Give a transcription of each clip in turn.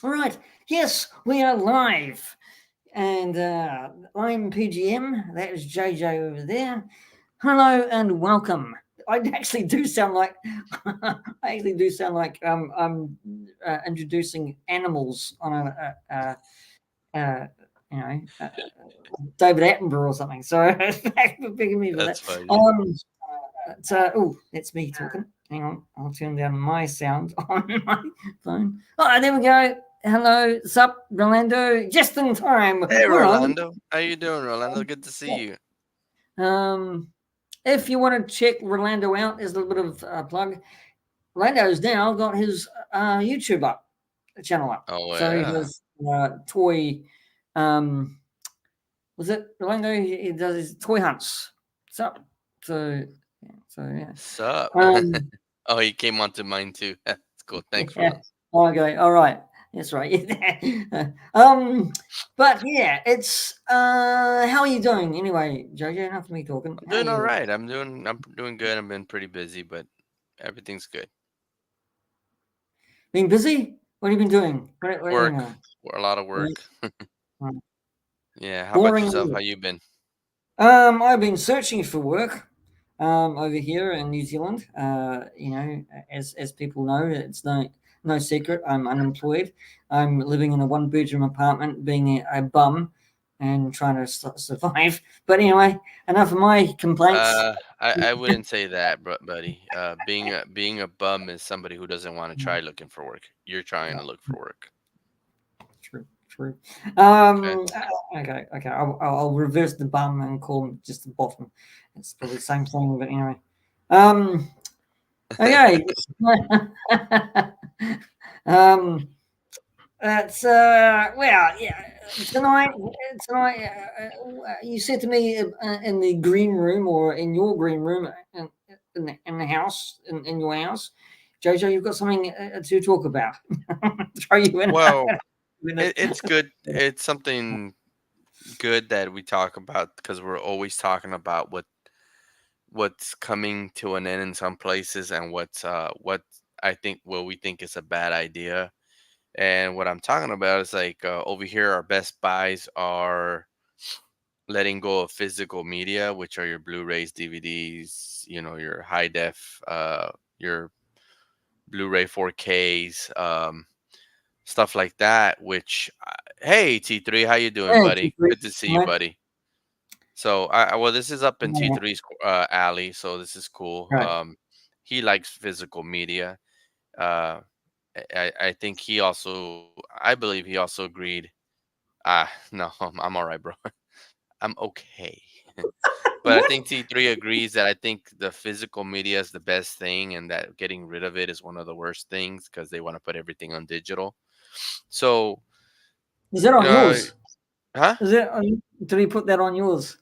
All right. Yes, we are live. And I'm PGM. That is JJ over there. Hello and welcome. I actually do sound like I'm introducing animals on uh, you know uh, David Attenborough or something. So forgive me for that. That's funny. Um, oh, that's me talking. Hang on, I'll turn down my sound on my phone. Oh, there we go. Hello, sup, Rolando. Just in time. Hey, We're on. Rolando. How you doing, Rolando? Good to see you. Um, if you want to check Rolando out, there's a little bit of plug. Rolando's now got his YouTube up, channel up. Oh So he yeah. does toy. Um, was it Rolando? He does his toy hunts. So, so, yeah. Sup? Um, Oh, he came onto mine too. That's cool. Thanks, yeah. Rolando. Okay. All right. That's right. um, but yeah, it's how are you doing anyway, Jojo? Enough of me talking. I'm How are doing all you? right. I'm doing good. I've been pretty busy, but everything's good. Been busy? What have you been doing? What are you doing Work, now? a lot of Yeah. work. Right. Yeah. How about Boring yourself? work. How you been? I've been searching for work over here in New Zealand. As people know, it's no secret. I'm unemployed. I'm living in a one bedroom apartment, being a bum, and trying to survive. But anyway, enough of my complaints. I wouldn't say that, buddy. Being a bum is somebody who doesn't want to try looking for work. You're trying to look for work. True, true. Okay. Okay. I'll reverse the bum and call him just the bottom. It's probably the same thing, but anyway. Um, okay. um, that's well, yeah. Tonight, you said to me in the green room or in your green room in the house in your house, Jojo, you've got something to talk about. Throw you in. Well, in it's good. It's something good that we talk about because we're always talking about what's coming to an end in some places and what what we think is a bad idea. And what I'm talking about is like over here, our best buys are letting go of physical media, which are your Blu-rays, DVDs, your high def, your Blu-ray 4Ks, stuff like that. Which, hey T3, how you doing, Hey, buddy? Chief. Good to see you, buddy. So, well, this is up in Yeah, T3's alley, so this is cool. right. He likes physical media. Uh, I think I believe he also agreed. No, I'm all right, bro. I'm okay. But I What? think T3 agrees that I think the physical media is the best thing, and that getting rid of it is one of the worst things because they want to put everything on digital. So, Is that on uh, yours? huh? Is it? Did he put that on yours?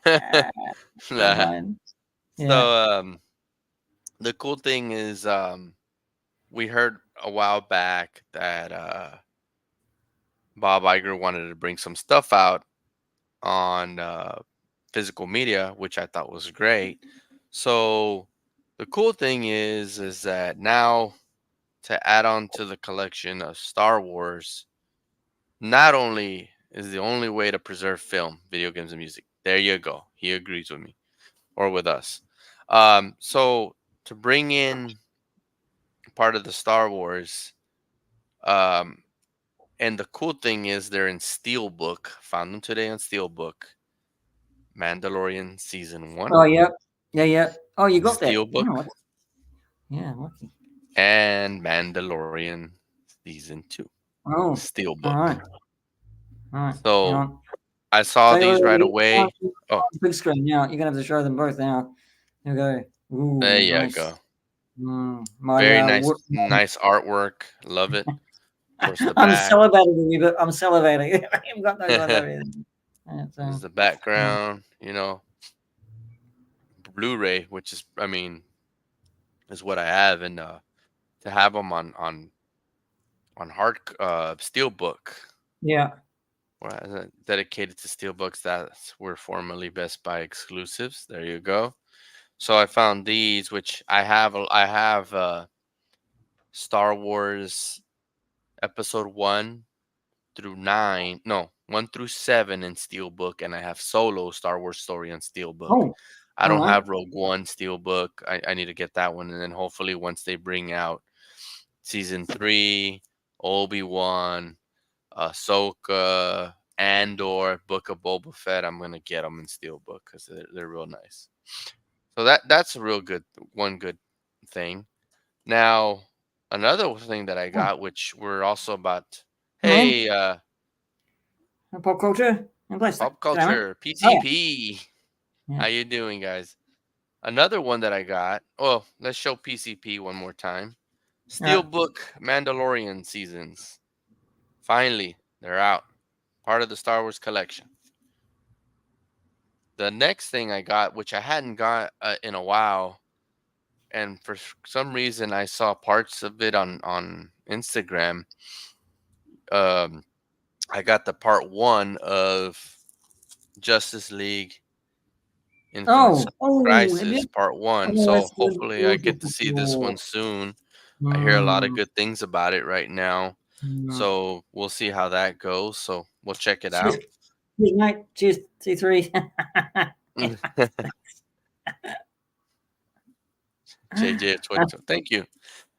Never Nah. mind. Yeah. So, the cool thing is, we heard a while back that Bob Iger wanted to bring some stuff out on physical media, which I thought was great. So the cool thing is that now to add on to the collection of Star Wars, not only is the only way to preserve film, video games, and music. There you go. He agrees with me or with us. So to bring in part of the Star Wars, um, and the cool thing is they're in Steelbook. Found them today on Steelbook. Mandalorian season one, Oh, yeah. Yeah, yeah. Oh, you got that. Steelbook, Oh, yeah, lucky. and Mandalorian season two, Oh, all Steelbook. right. All right. Hang So on. I saw Wait, wait, these right wait. away. Oh, Big screen now. You're gonna have to show them both now. Here we go. there Ooh, you nice. go. My Very nice artwork. Love it. Of course, the I'm back. salivating a wee bit. I'm salivating. I've got those ones over This here. Yeah, is so, the yeah. background. Blu-ray, which is, I mean, is what I have, and to have them on hard Steelbook. Yeah. Well, dedicated to Steelbooks that were formerly Best Buy exclusives. There you go. So I found these, which I have. I have Star Wars episode 1 through 9. No, 1 through 7 in Steelbook, and I have Solo Star Wars Story on Steelbook. Oh, I all don't right. have Rogue One Steelbook. I need to get that one, and then hopefully once they bring out season 3, Obi-Wan, Ahsoka, Andor, Book of Boba Fett, I'm gonna get them in Steelbook because they're real nice. So that's a real good one good thing. Now, another thing that I Oh, got, which we're also about, come on. hey, Pop culture and place. pop G'day, mate. culture, Oh, PCP. yeah. How you doing, guys? Another one that I got. Well, let's show PCP one more time. Yeah. Steelbook Mandalorian seasons. Finally, they're out. Part of the Star Wars collection. The next thing I got, which I hadn't got in a while, and for some reason I saw parts of it on Instagram. Um, I got the part 1 of Justice League Infinite Oh, have Crisis you? part 1. Oh, So that's really hopefully I get to see this beautiful. one soon. I hear a lot of Mm, good things about it right now. mm. So we'll see how that goes. So we'll check it Cheers. out. Cheers, mate. Cheers, C3. JJ 22. Thank you.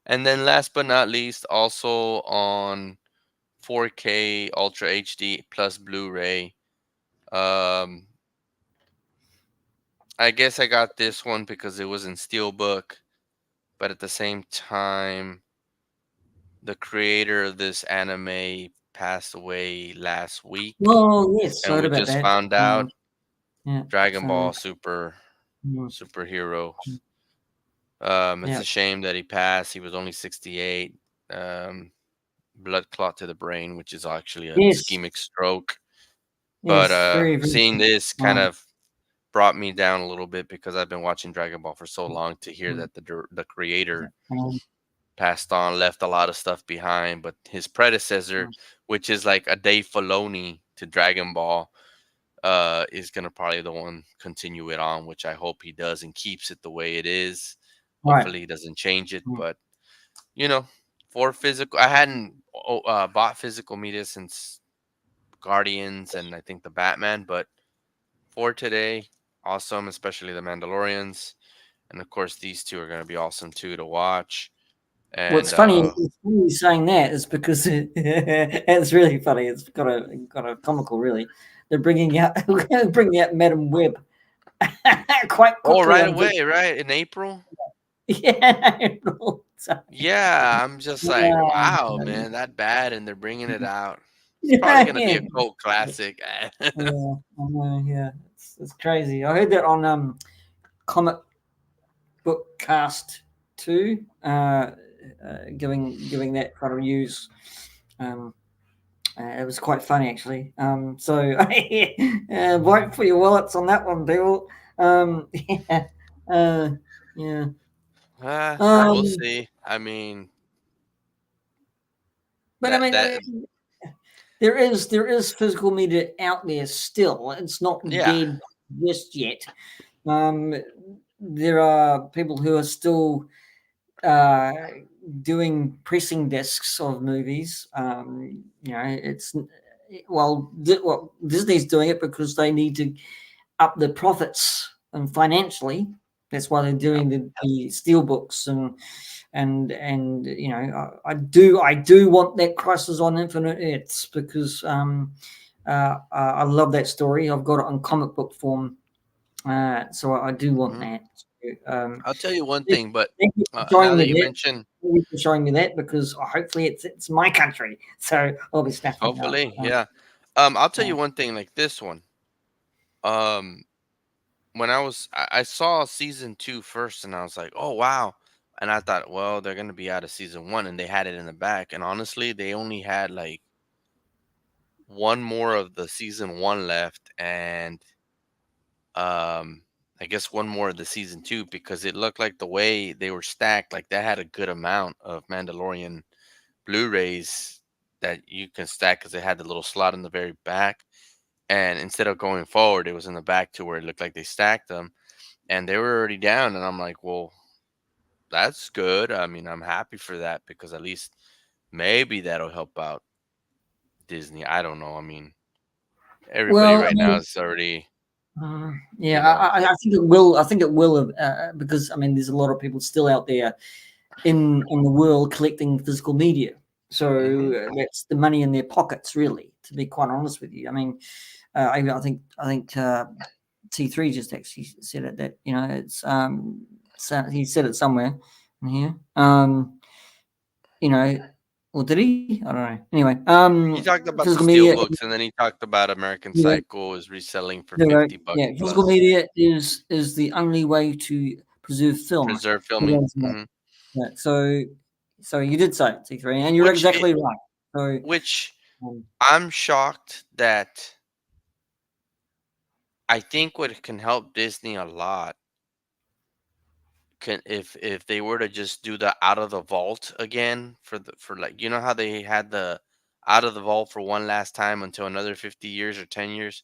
And then last but not least, also on 4K Ultra HD plus Blu-ray. Um, I guess I got this one because it was in Steelbook, but at the same time, the creator of this anime passed away last week, Oh, yes, and heard we about just that. found out Yeah, Dragon so, Ball mm, superheroes. It's yeah. a shame that he passed. He was only 68. Um, blood clot to the brain, which is actually an Yes, ischemic stroke. But yes, very, very. seeing this kind Um, of brought me down a little bit because I've been watching Dragon Ball for so mm, long to hear mm, that the creator um, passed on, left a lot of stuff behind. But his predecessor, which is like a Dave Filoni to Dragon Ball, is gonna probably the one continue it on, which I hope he does and keeps it the way it is. right. Hopefully he doesn't change it. Mm. But you know, for physical, I hadn't bought physical media since Guardians and I think the Batman, but for today, awesome, especially the Mandalorians, and of course these two are going to be awesome too to watch. What's And funny is it's funny you saying that is because it's really funny. It's got a comical really. They're bringing out bringing out Madam Web quite oh, quickly right on away, right in April. yeah. So, Yeah, I'm just like, yeah, wow, man, that bad, and they're bringing it out. It's probably yeah, going to be yeah. a cult classic. Yeah, I know, yeah, it's crazy. I heard that on Comic Book Cast 2, giving that kind of news. Um, it was quite funny actually. So vote for your wallets on that one, people. Yeah, uh, yeah. We'll Um, see. I mean, but that that there is physical media out there still. It's not yeah. dead just yet. Um, there are people who are still uh, doing pressing discs of movies. It's well, Disney's doing it because they need to up the profits and financially. That's why they're Yep. doing the steel books and I do want that Crisis on Infinite Earths because I love that story. I've got it on comic book form, so I do want Mhm. that. Um, I'll tell you one Thank thing, but you for now showing me that you that. mention, Thank you for showing me that because hopefully it's my country, so I'll be snapping it up. hopefully, yeah. I'll tell Yeah. you one thing, like this one. Um, when I saw season 2 first, and I was like, oh wow, and I thought, well, they're gonna be out of season 1, and they had it in the back, and honestly, they only had like one more of the season 1 left, and um, I guess one more of the season 2 because it looked like the way they were stacked, like they had a good amount of Mandalorian Blu-rays that you can stack because they had the little slot in the very back. And instead of going forward, it was in the back to where it looked like they stacked them, and they were already down. And I'm like, well, that's good. I mean, I'm happy for that because at least maybe that'll help out Disney. I don't know. I mean, everybody Well, I right now mean, is already, yeah, you know. I think it will. I think it will, because I mean, there's a lot of people still out there in the world collecting physical media. So Hmm. that's the money in their pockets, really. To be quite honest with you, I mean, I think T3 just actually said it, that it's so he said it somewhere in here. You know, or did he? I don't know. Anyway, He talked about the physical steel media. books, and then he talked about American Yeah, Psycho is reselling for there we go. 50 bucks Yeah, physical plus. media is the only way to preserve film. Preserve filming. Otherwise not. Hmm. Yeah, so you did say it, T3, and you're Which it, exactly right. So which um, I'm shocked that I think what can help Disney a lot can if they were to just do the out of the vault again for like, you know how they had the out of the vault for one last time until another 50 years or 10 years.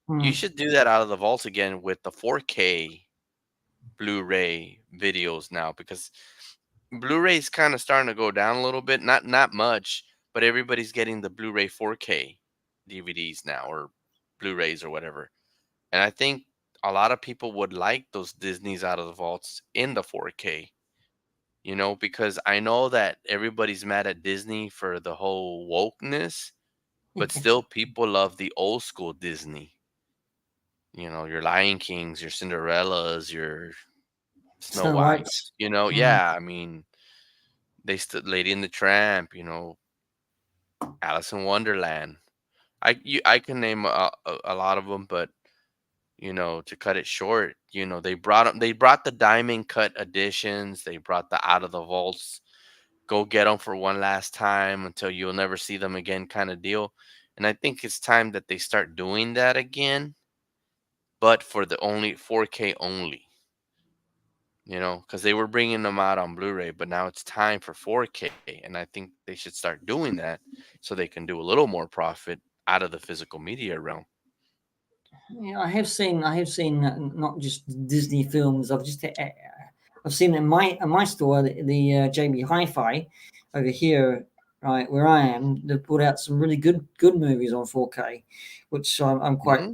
You hmm, should do that out of the vault again with the 4K Blu-ray videos now, because Blu-ray is kind of starting to go down a little bit, not much, but everybody's getting the Blu-ray 4K DVDs now, or Blu-rays or whatever. And I think a lot of people would like those Disney's out of the vaults in the 4K, because I know that everybody's mad at Disney for the whole wokeness, but still people love the old school Disney. Your Lion Kings, your Cinderellas, your Snow Snow White's. Whites, Mm, yeah, I mean, they stood Lady in the Tramp, Alice in Wonderland. I can name a lot of them, but to cut it short, they brought the diamond cut editions, they brought the out of the vaults, go get them for one last time until you'll never see them again kind of deal. And I think it's time that they start doing that again, but for the only 4K only. Because they were bringing them out on Blu-ray, but now it's time for 4K, and I think they should start doing that so they can do a little more profit out of the physical media realm. yeah, I have seen not just Disney films. I've seen in my store the JB Hi-Fi over here, right where I am. They've put out some really good movies on 4K, which I'm quite Hmm.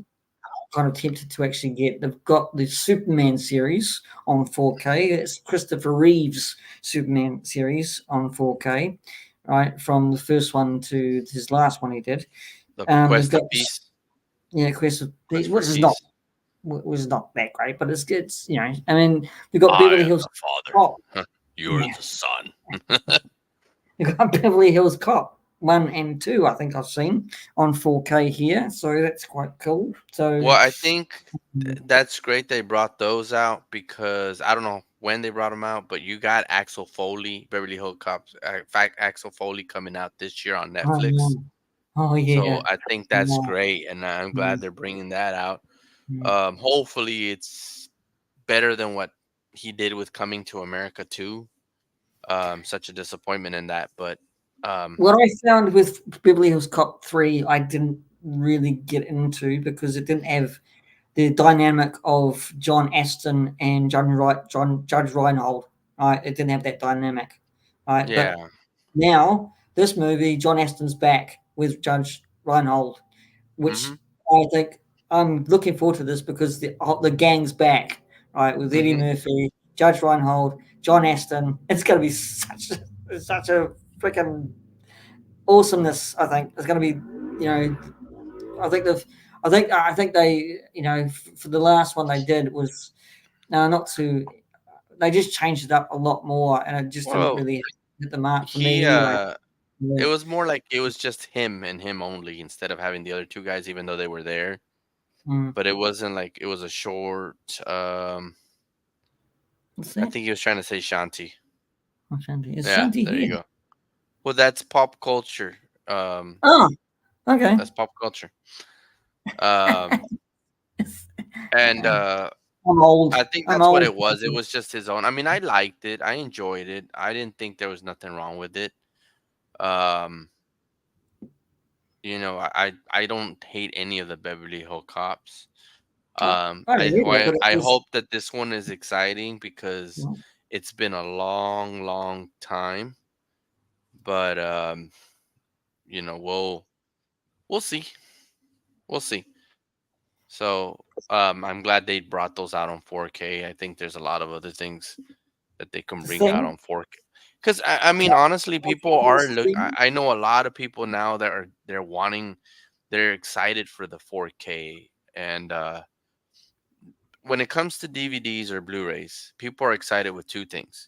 kind of tempted to actually get. They've got the Superman series on 4K. It's Christopher Reeve's Superman series on 4K, right, from the first one to his last one he did. The They've Quest got of Peace, yeah, Christopher, Quest for which is not Peace. that great, but it's I mean, we've got I Beverly am Hills the Father. Cop. Huh, you're Yeah, the Son. we've got Beverly Hills Cop 1 and 2. I think I've seen on 4K here, so that's quite cool. So Well, I think that's great they brought those out, because I don't know when they brought them out, but you got Axel Foley, Beverly Hills Cops, in fact, Axel Foley coming out this year on oh, Netflix. yeah. Oh So yeah. I think that's Yeah. great, and I'm glad Mm, they're bringing that out. mm. Hopefully, it's better than what he did with Coming to America too. Such a disappointment in that, but um, What I found with Beverly Hills Cop 3, I didn't really get into because it didn't have the dynamic of John Aston and Judge Reinhold. Right, it didn't have that dynamic. Right, but yeah. now this movie, John Aston's back with Judge Reinhold, Hmm. which I think I'm looking forward to this because the gang's back. Right, with Eddie Hmm. Murphy, Judge Reinhold, John Aston. It's going to be such a freaking awesomeness. I think it's going to be, I think I think they, for the last one they did was no, not too. They just changed it up a lot more, and it just didn't Well, really hit the mark for he me anyway. it Yeah. was more like it was just him and him only, instead of having the other two guys, even though they were there. Mm. But it wasn't like it was a short. What's I that? think he was trying to say Shanti. Oh, Shanti. Is Yeah, Shanti there you here? go. Well, that's pop culture. Um, Oh, okay. that's pop culture. Um, and I'm old. I think I'm that's what old. it was. It was just his own. I mean, I liked it. I enjoyed it. I didn't think there was nothing wrong with it. Um, I don't hate any of the Beverly Hill Cops. I don't either, but it I was. hope that this one is exciting, because it's been a long, long time But we'll see. We'll see. So I'm glad they brought those out on 4K. I think there's a lot of other things that they can The bring out thing, on 4K. Because I mean, honestly, people the are look. I, stream. I know a lot of people now that are they're excited for the 4K. And when it comes to DVDs or Blu-rays, people are excited with two things: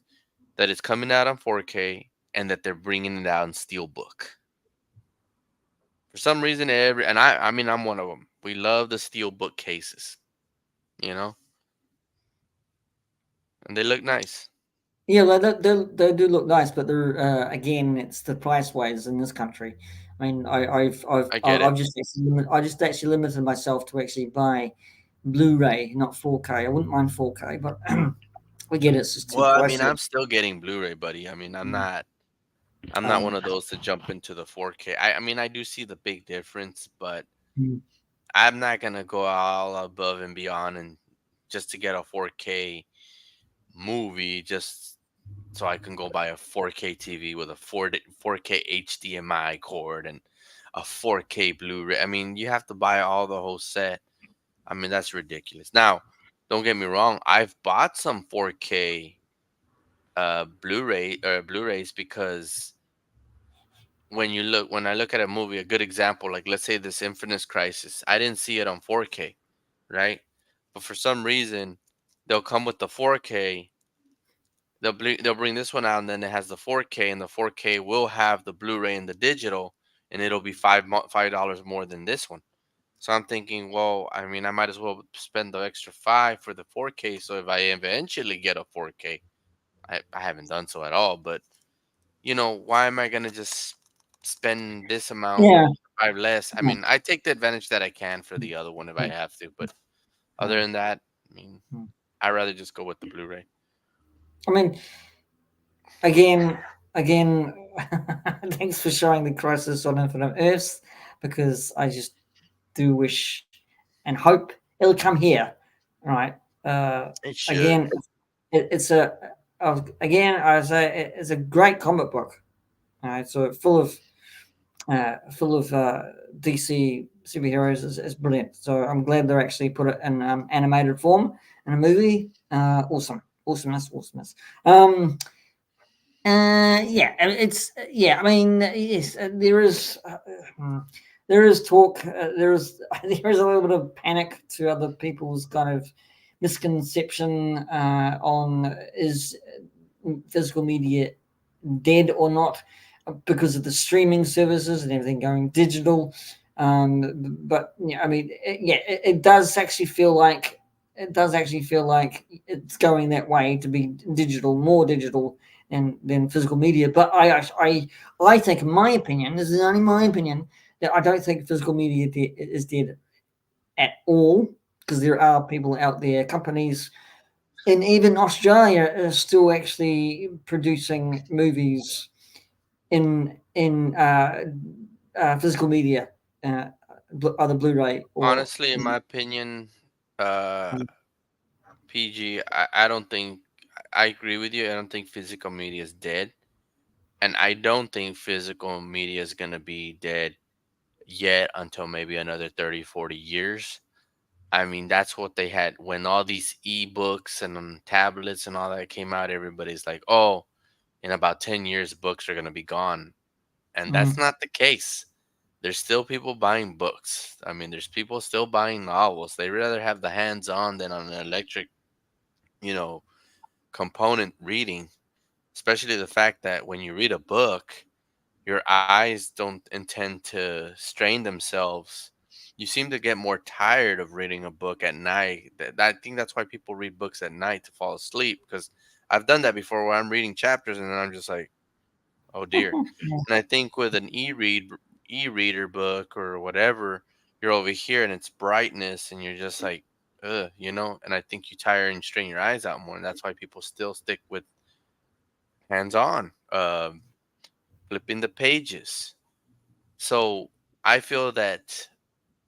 that it's coming out on 4K and that they're bringing it out in steelbook. For some reason, I mean, I'm one of them. We love the steelbook cases, you know, and they look nice. Yeah, they do look nice, but they're again, it's the price wise in this country. I mean, I get it. I've just I just actually limited myself to actually buy Blu-ray, not 4K. I wouldn't mind 4K, but we get it's just too Well, I mean, pricey. I'm still getting Blu-ray, buddy. I mean, Mm. I'm not one Um, of those to jump into the 4K. I mean, I do see the big difference, but mm. I'm not gonna go all above and beyond and just to get a 4K movie just so I can go buy a 4K TV with a 4K HDMI cord and a 4K Blu-ray. I mean, you have to buy all the whole set. I mean, that's ridiculous. Now, don't get me wrong. I've bought some 4K Blu-rays because when I look at a movie, a good example, like let's say this Infinite Crisis, I didn't see it on 4K, right? But for some reason, they'll come with the 4K. They'll bring this one out, and then it has the 4K, and the 4K will have the Blu-ray and the digital, and it'll be $5 more than this one. So I'm thinking, well, I mean, I might as well spend the extra five for the 4K. So if I eventually get a 4K, I haven't done so at all, but why am I gonna just spend this amount Yeah, five less? I yeah, mean, I take the advantage that I can for the other one if I yeah, have to, but yeah. other than that, I mean, Mm. I'd rather just go with the Blu-ray. I mean, again, again, thanks for showing the Crisis on Infinite Earths because I just do wish and hope it'll come here, right? Uh, It should. again, it's a again, I say it's a great comic book. All right, so full of DC superheroes is brilliant. So I'm glad they're actually put it in animated form in a movie. Awesome, awesomeness, awesomeness. Um, yeah, it's yeah. I mean, yes, there is talk. There is there is a little bit of panic to other people's kind of misconception on is physical media dead or not because of the streaming services and everything going digital. But yeah, I mean, it does actually feel like it's going that way to be digital, more digital than physical media. But I think, in my opinion, this is only my opinion, that I don't think physical media is dead at all because there are people out there, companies, and even Australia is still actually producing movies in physical media, uh, either Blu-ray or. Honestly, in my opinion, uh, PG, I don't think I agree with you. I don't think physical media is dead, and I don't think physical media is gonna be dead yet until maybe another 30, 40 years. I mean, that's what they had when all these ebooks and tablets and all that came out. Everybody's like, "Oh, in about 10 years, books are going to be gone." And that's Mm, not the case. There's still people buying books. I mean, there's people still buying novels. They rather have the hands on than on an electric, you know, component reading, especially the fact that when you read a book, your eyes don't intend to strain themselves. You seem to get more tired of reading a book at night. I think that's why people read books at night to fall asleep because I've done that before where I'm reading chapters and then I'm just like, oh dear. And I think with an e-reader book or whatever, you're over here and it's brightness and you're just like, ugh. And I think you tire and strain your eyes out more. And that's why people still stick with hands on, flipping the pages. So I feel that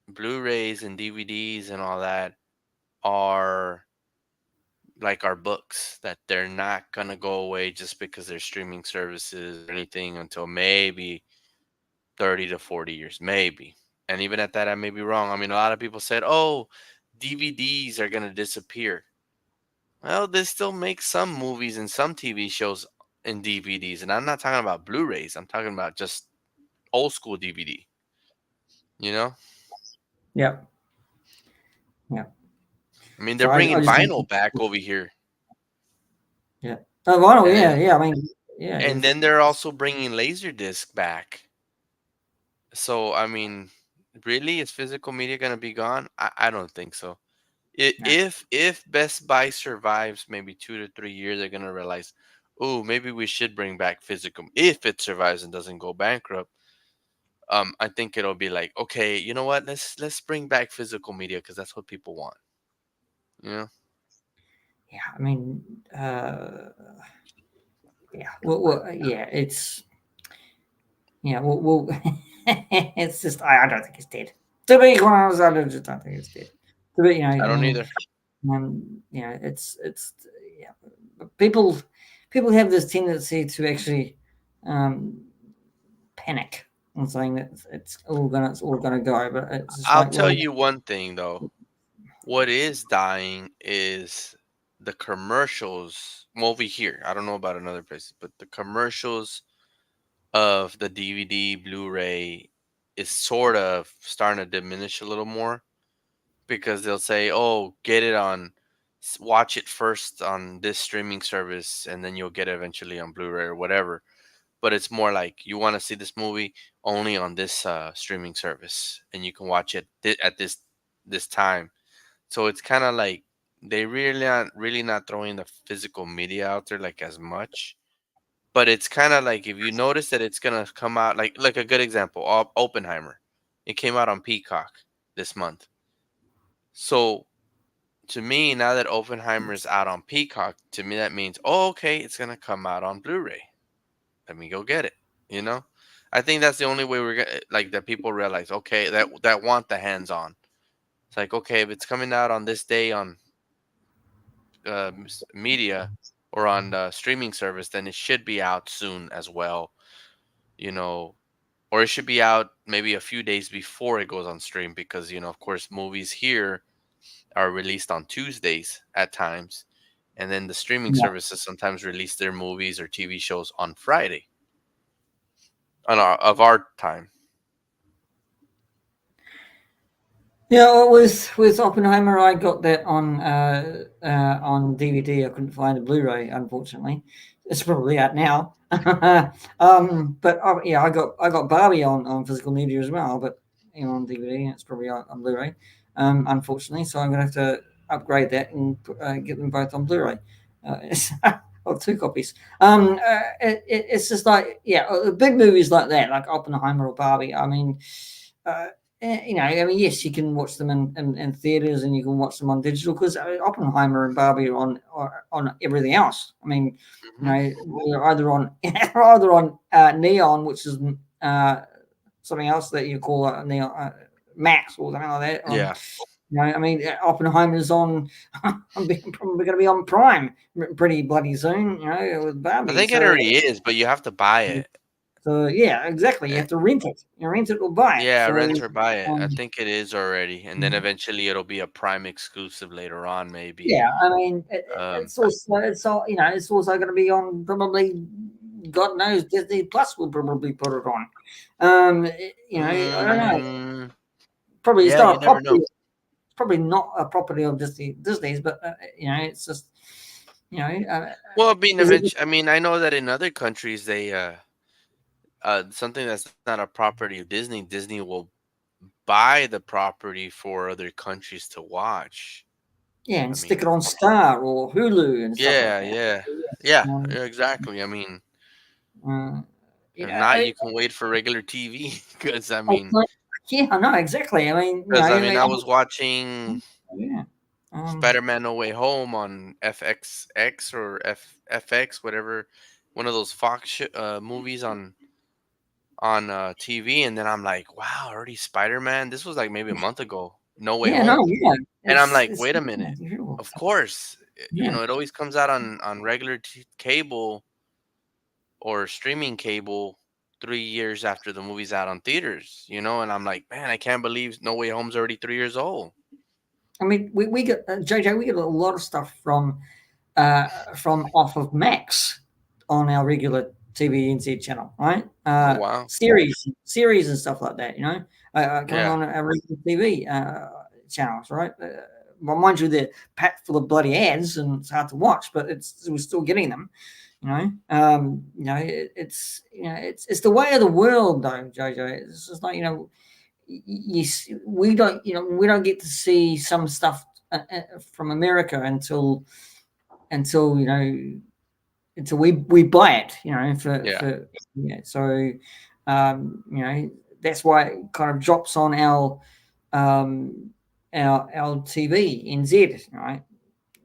Blu-rays and DVDs and all that are like our books, that they're not gonna go away just because they're streaming services or anything until maybe 30 to 40 years, maybe. And even at that, I may be wrong. I mean, a lot of people said, "Oh, DVDs are gonna disappear." Well, they still make some movies and some TV shows in DVDs, and I'm not talking about Blu-rays. I'm talking about just old school DVD. You know, Yeah, yeah. I mean, they're So I bringing just vinyl back over here, yeah. Oh, vinyl. Yeah, and yeah. I mean, yeah. It's then they're also bringing Laserdisc back. So, I mean, really, is physical media gonna be gone? I don't think so. yeah, If Best Buy survives maybe 2 to 3 years, they're gonna realize, oh, maybe we should bring back physical. If it survives and doesn't go bankrupt, I think it'll be like, okay, you know what? Let's bring back physical media because that's what people want. You know, yeah. I mean, yeah. Well, yeah. It's yeah. It's just I don't think it's dead. To be honest, I just don't think it's dead. To be, I don't either. it's yeah. People people have this tendency to actually um, panic and saying that it's all gonna go, but it's just I'll like, tell well, you one thing though. What is dying is the commercials. Well, over here, I don't know about another places, but the commercials of the DVD, Blu-ray is sort of starting to diminish a little more because they'll say, "Oh, get it on, watch it first on this streaming service, and then you'll get it eventually on Blu-ray or whatever." But it's more like you want to see this movie only on this streaming service, and you can watch it at this time. So it's kind of like they really not throwing the physical media out there like as much. But it's kind of like if you notice that it's gonna come out like a good example, Oppenheimer. It came out on Peacock this month. So to me, now that Oppenheimer is out on Peacock, to me that means, oh, okay, it's gonna come out on Blu-ray. Let me go get it. You know, I think that's the only way we're gonna like that people realize, okay, that want the hands on. It's like, okay, if it's coming out on this day on media or on the streaming service, then it should be out soon as well. You know, or it should be out maybe a few days before it goes on stream because of course movies here are released on Tuesdays at times, and then the streaming yeah. services sometimes release their movies or TV shows on Friday on our time. Yeah, well, with Oppenheimer, I got that on DVD. I couldn't find a Blu-ray, unfortunately. It's probably out now. But yeah, I got Barbie on physical media as well, but on DVD, it's probably on Blu-ray. Unfortunately, so I'm gonna have to upgrade that and get them both on Blu-ray. Or two copies. It's just like big movies like that, like Oppenheimer or Barbie. I mean. Uh, I mean, yes, you can watch them in theaters and you can watch them on digital because Oppenheimer and Barbie are on everything else. I mean, Hmm. they're either on they're either on Neon, which is uh, something else that you call Neon Max or something like that. Yeah, I mean, Oppenheimer's on. I'm probably going to be on Prime pretty bloody soon. With I Barbie. think it So already is, but you have to buy it. yeah, exactly. You Eh, have to rent it. You rent it or buy it. Yeah, So rent or buy it. I um, think it is already, and then eventually it'll be a Prime exclusive later on, maybe. yeah, I mean, Um, it's all it's also going to be on probably. God knows Disney Plus will probably put it on. I don't know. mm, Probably it's yeah, you not a never property. know. It's probably not a property of Disney's, but it's just you know, uh, Well, being is it? eventually, I mean, I know that in other countries they something that's not a property of Disney, Disney will buy the property for other countries to watch. Yeah, I and stick it mean, on Star or Hulu and stuff like yeah, that. yeah, So, yes, yeah, yeah, exactly. I mean, uh, if yeah, not, you can wait for regular TV because oh, yeah, I know exactly. I mean, I was watching yeah. Spider-Man: No Way Home on FXX or FX, whatever, one of those Fox movies on TV, and then I'm like, wow, already Spider-Man. This was like maybe a month ago. No Way Yeah, no, Home, yeah, and I'm like, it's wait a yeah, minute. it's beautiful. Of course. Yeah. it always comes out on regular cable or streaming cable 3 years after the movie's out on theaters. And I'm like, man, I can't believe No Way Home's already 3 years old. I mean, we get JJ. We get a lot of stuff from off of Max on our regular TVNZ channel, right? Oh wow. Series and stuff like that. Coming Yeah. on our regular TV channels, right? Well, mind you, they're packed full of bloody ads, and it's hard to watch, but we're still getting them. It's the way of the world, though, Jojo. It's just like we don't get to see some stuff from America until we buy it, Yeah. so that's why it kind of drops on um, our TV NZ, right,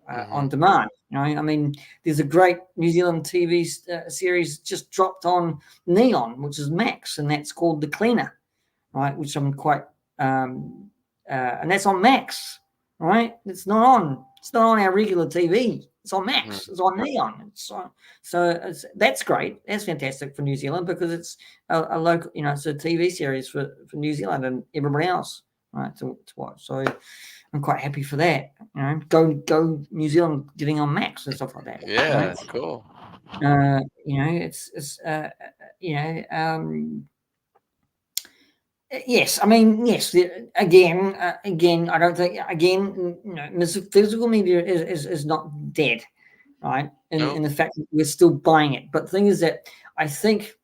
on Hmm. demand. I mean, there's a great New Zealand TV series just dropped on Neon, which is Max, and that's called The Cleaner, right? Which I'm quite, and that's on Max, right? It's not on our regular TV. It's on Max. It's on Neon. That's great. That's fantastic for New Zealand because it's a local, it's a TV series for New Zealand and everybody else, right? To watch. So I'm quite happy for that. Go New Zealand getting on Max and stuff like that. Yeah, that's cool. It's you know yes, I mean, yes. Again, I don't think physical media is not dead, right? In Nope. the fact that we're still buying it. But the thing is that I think,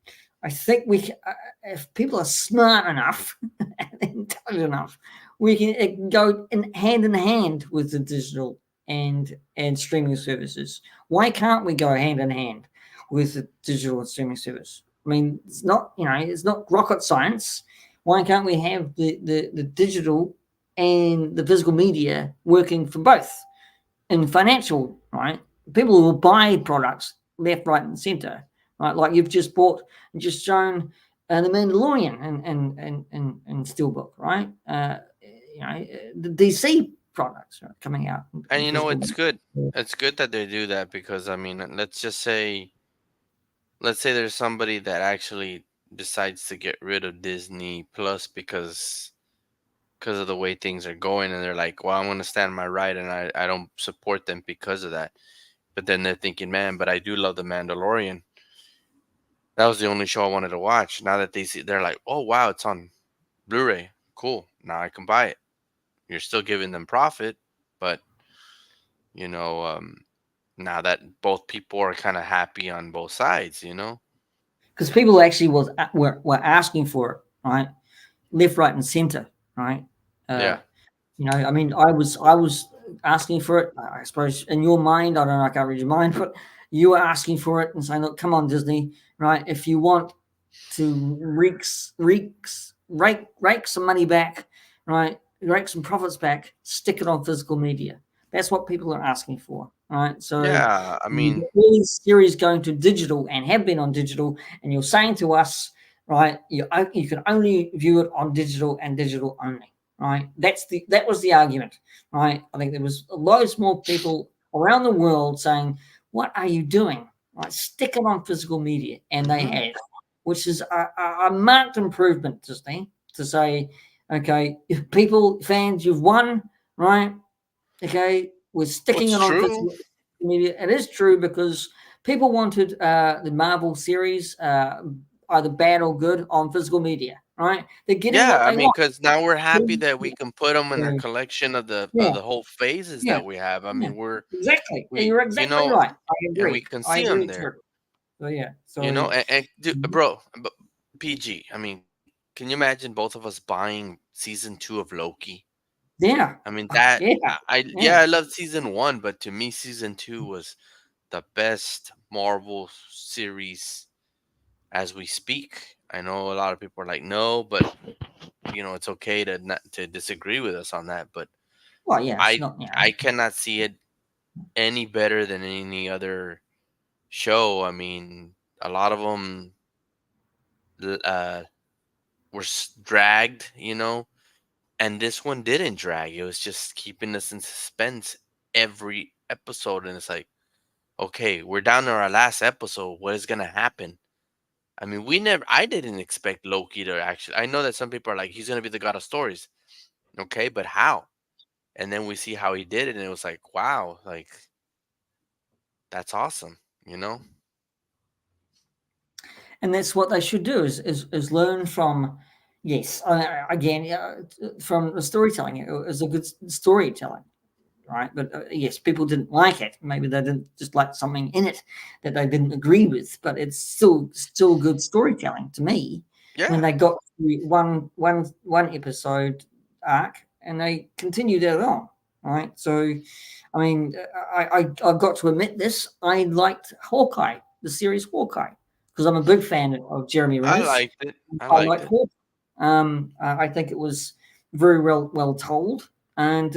if people are smart enough and intelligent enough, we can it can go in hand with the digital and streaming services. Why can't we go hand in hand with the digital and streaming service? I mean, it's not rocket science. Why can't we have the digital and the physical media working for both in financial, right? People will buy products left, right, and center, right? Like you've just shown the Mandalorian and Steelbook, right? The DC products are coming out And in physical it's good. media. It's good that they do that because I mean, let's say there's somebody that actually decides to get rid of Disney Plus because of the way things are going, and they're like, well, I'm going to stand my right, and I don't support them because of that. But then they're thinking, man, but I do love the Mandalorian. That was the only show I wanted to watch. Now that they're like, oh wow, it's on Blu-ray. Cool. Now I can buy it. You're still giving them profit, but you know, um, now that both people are kind of happy on both sides. Because people actually were asking for it, right? Left, right, and center, right? Uh, Yeah. I mean, I was asking for it. I suppose in your mind, I don't know, I can't read your mind, but you were asking for it and saying, "Look, come on, Disney, right? If you want to rake some money back, right? Rake some profits back, stick it on physical media." That's what people are asking for, right? So Yeah. I you've mean, got all these series going to digital and have been on digital, and you're saying to us, right? You can only view it on digital and digital only, right? That was the argument, right? I think there was loads more people around the world saying, "What are you doing? Right, stick it on physical media," and they mhm. have, which is a marked improvement to say, okay, if people fans, you've won, right? Okay, we're sticking What's it on true? physical media. It is true because people wanted the Marvel series, either bad or good, on physical media, right? They're getting Yeah. what I they mean, want. because now we're happy So, that we can put them in our collection of the yeah, whole phases yeah, that we have. I yeah, mean, exactly. And we you're you exactly know, right. and we can I see them agree there. too. So yeah, And bro, PG. I mean, can you imagine both of us buying season 2 of Loki? yeah, I mean that yeah, yeah. yeah, I love season 1, but to me season 2 was the best Marvel series as we speak. I know a lot of people are like no, but it's okay to not to disagree with us on that, but Well, yeah, it's I not, I cannot see it any better than any other show. I mean, a lot of them uh were dragged, and this one didn't drag. It was just keeping us in suspense every episode, and it's like, okay, we're down to our last episode. What is gonna happen? I mean, I didn't expect Loki to actually. I know that some people are like, he's gonna be the god of stories. Okay, but how? And then we see how he did it, and it was like, wow, like that's awesome, you know? And that's what they should do is learn from, yes, again, from the storytelling. It was a good storytelling, right? But yes, people didn't like it. Maybe they didn't just like something in it that they didn't agree with. But it's still good storytelling to me when Yeah, they got through one episode arc and they continued it on, right? So, I mean, I've got to admit this. I liked Hawkeye, the series Hawkeye, because I'm a big fan of Jeremy I Renner. liked it. I I liked liked it. Hawkeye. I think it was very well told, and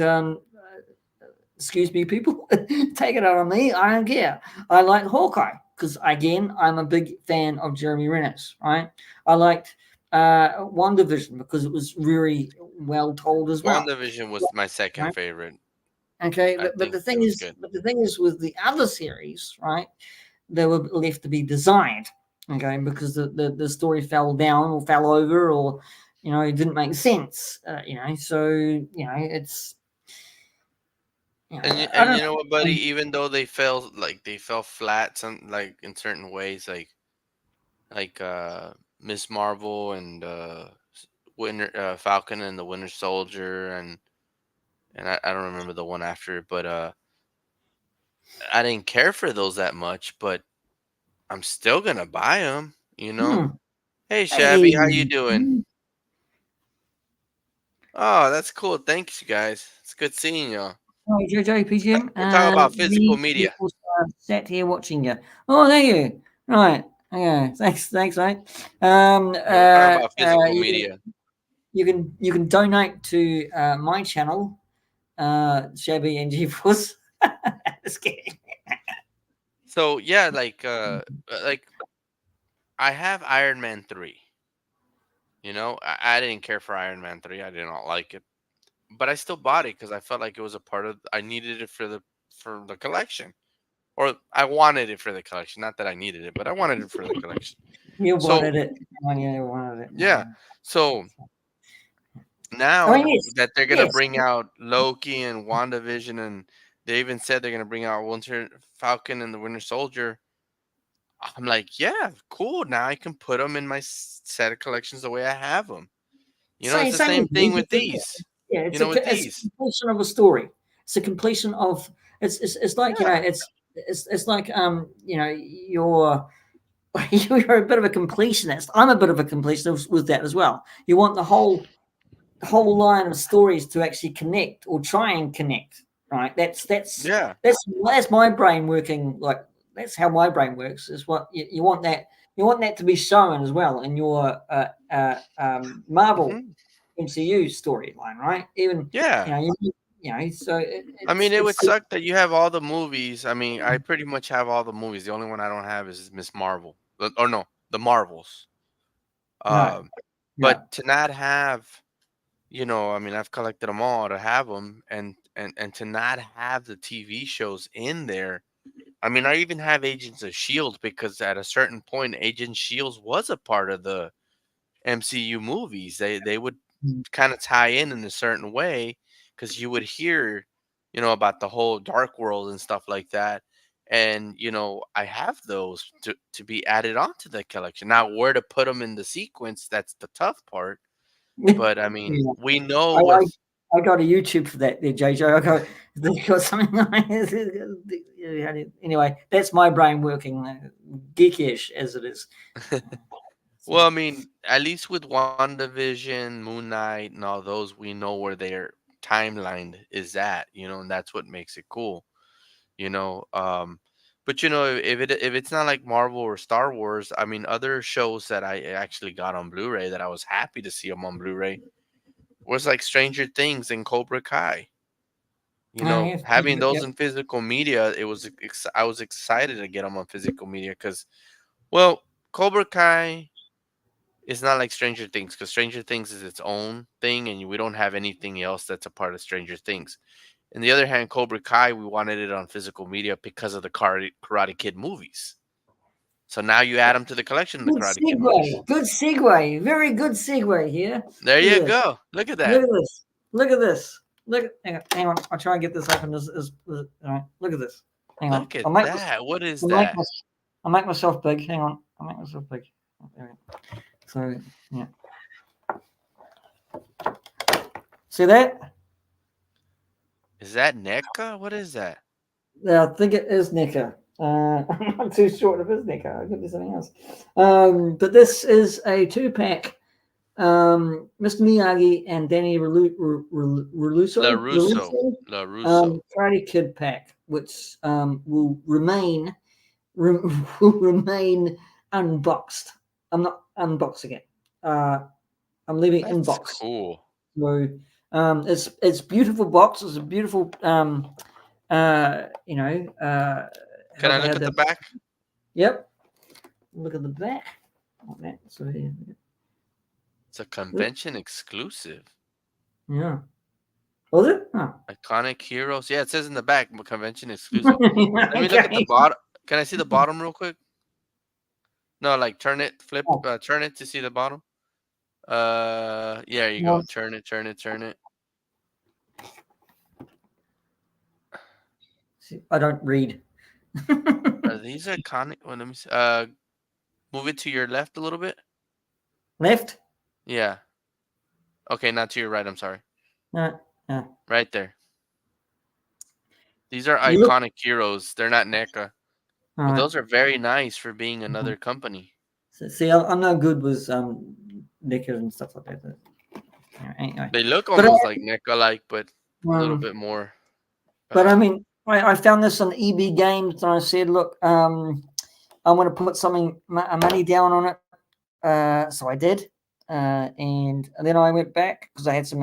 excuse me, people, take it out on me. I don't care. I like Hawkeye because, again, I'm a big fan of Jeremy Renner's. Right. I liked WandaVision because it was very well told as well. WandaVision was my second Right. favorite. Okay, I but think it was good. the thing is, with the other series, right, they were left to be designed. Okay, because the story fell down or fell over, or it didn't make sense. So it's I And don't you know what, buddy? know. Even though they fell flat, some like in certain ways, like Miss Marvel and Winter Falcon and the Winter Soldier, and I don't remember the one after it, but I didn't care for those that much, but I'm still gonna buy them. You know. Hmm. Hey, Shabby, Hey. how you doing? Oh, that's cool. Thanks, you guys. It's good seeing y'all. Hi, JJ, P.G.M. We're talking about physical We media. also sat here watching you. Oh, thank you. Right. Okay. Thanks, mate. Yeah, we're talking about physical You media. you can donate to my channel, Shabby and GeForce. Just kidding. So yeah, like I have Iron Man 3. You know, I didn't care for Iron Man 3. I did not like it. But I still bought it because I felt like it was a part of I needed it for the collection. Or I wanted it for the collection. Not that I needed it, but I wanted it for the collection. You So wanted it. Oh, yeah, you wanted it. yeah. So I now mean, yes, that they're gonna yes. bring out Loki and WandaVision, and they even said they're gonna bring out Winter Falcon and the Winter Soldier, I'm like, yeah, cool. Now I can put them in my set of collections the way I have them. You know, it's the Same same with me thing with because these. yeah, You know, with it's a these. completion of a story. It's a completion of it's like Yeah. it's like you're you're a bit of a completionist. I'm a bit of a completionist with that as well. You want the whole line of stories to actually connect or try and connect, right? Yeah. That's my brain working like that's how my brain works. Is what you want that to be shown as well in your Marvel Hmm. MCU storyline, right? Even Yeah. so I mean, it would it's suck that you have all the movies. I mean, I pretty much have all the movies. The only one I don't have is Miss Marvel. Or no, the Marvels. no, Um, no. but to not have, I mean, I've collected them all to have them, and to not have the TV shows in there. I mean, I even have Agents of Shield because at a certain point, Agent Shields was a part of the MCU movies. They would Mm. kind of tie in a certain way because you would hear, about the whole Dark World and stuff like that. And I have those to be added onto the collection. Now, where to put them in the sequence, that's the tough part. But I mean, Yeah. we know I, with I got a YouTube for that there, JJ. They got something like anyway, that's my brain working geekish as it is. well, So, I mean, at least with WandaVision, Moon Knight, and all those, we know where their timeline is at, and that's what makes it cool. you know but if it's not like Marvel or Star Wars, I mean, other shows that I actually got on Blu-ray that I was happy to see them on Blu-ray was like Stranger Things and Cobra Kai. yeah, Having those yep. in physical media, I was excited to get them on physical media because, well, Cobra Kai is not like Stranger Things because Stranger Things is its own thing, and we don't have anything else that's a part of Stranger Things. On the other hand, Cobra Kai, we wanted it on physical media because of the Karate Kid movies. So now you add them to the collection of the Good Karate Kid movies. segue. Good segue. Very good segue here. There Look you at this. go. Look at Look that. at this. Look at this. Look. Hang on. I'll try and get this open. All right. Look at this. Hang on. Look at that. What is I'll make, that? I'll make myself big. Hang on. I'll make myself big. There we go. So yeah. See that? Is that NECA? What is that? Yeah, I think it is NECA. I'm not too sure if it is NECA. It could be something else. But this is a 2-pack. Mr. Miyagi and Danny La Reluso, Russo. La Russo. Karate Kid pack, which will remain will remain unboxed. I'm not unboxing it. I'm leaving it That's inbox. cool. So it's beautiful box. It's a beautiful you know Can I look at the back? Yep. Look at the back. Like that. So It's a convention exclusive. yeah. Was it? Oh. Iconic heroes. Yeah, it says in the back, convention exclusive. Let me look at the bottom. Can I see the bottom real quick? No, like turn it, flip, turn it to see the bottom. Yeah, there you go. Turn it, turn it, turn it. I don't read. Are these iconic? Well, let me see. Move it to your left a little bit. Left? Yeah. Okay, not to your right. I'm sorry. Yeah. Right there. These are iconic heroes. They're not NECA. But those are very nice for being another company. See, I'm no good with NECA and stuff like that. Anyway. They look almost like NECA-like, but a little bit more. But I mean, I found this on EB Games, and I said, look, I'm going to put something money down on it. So I did, and then I went back because I had some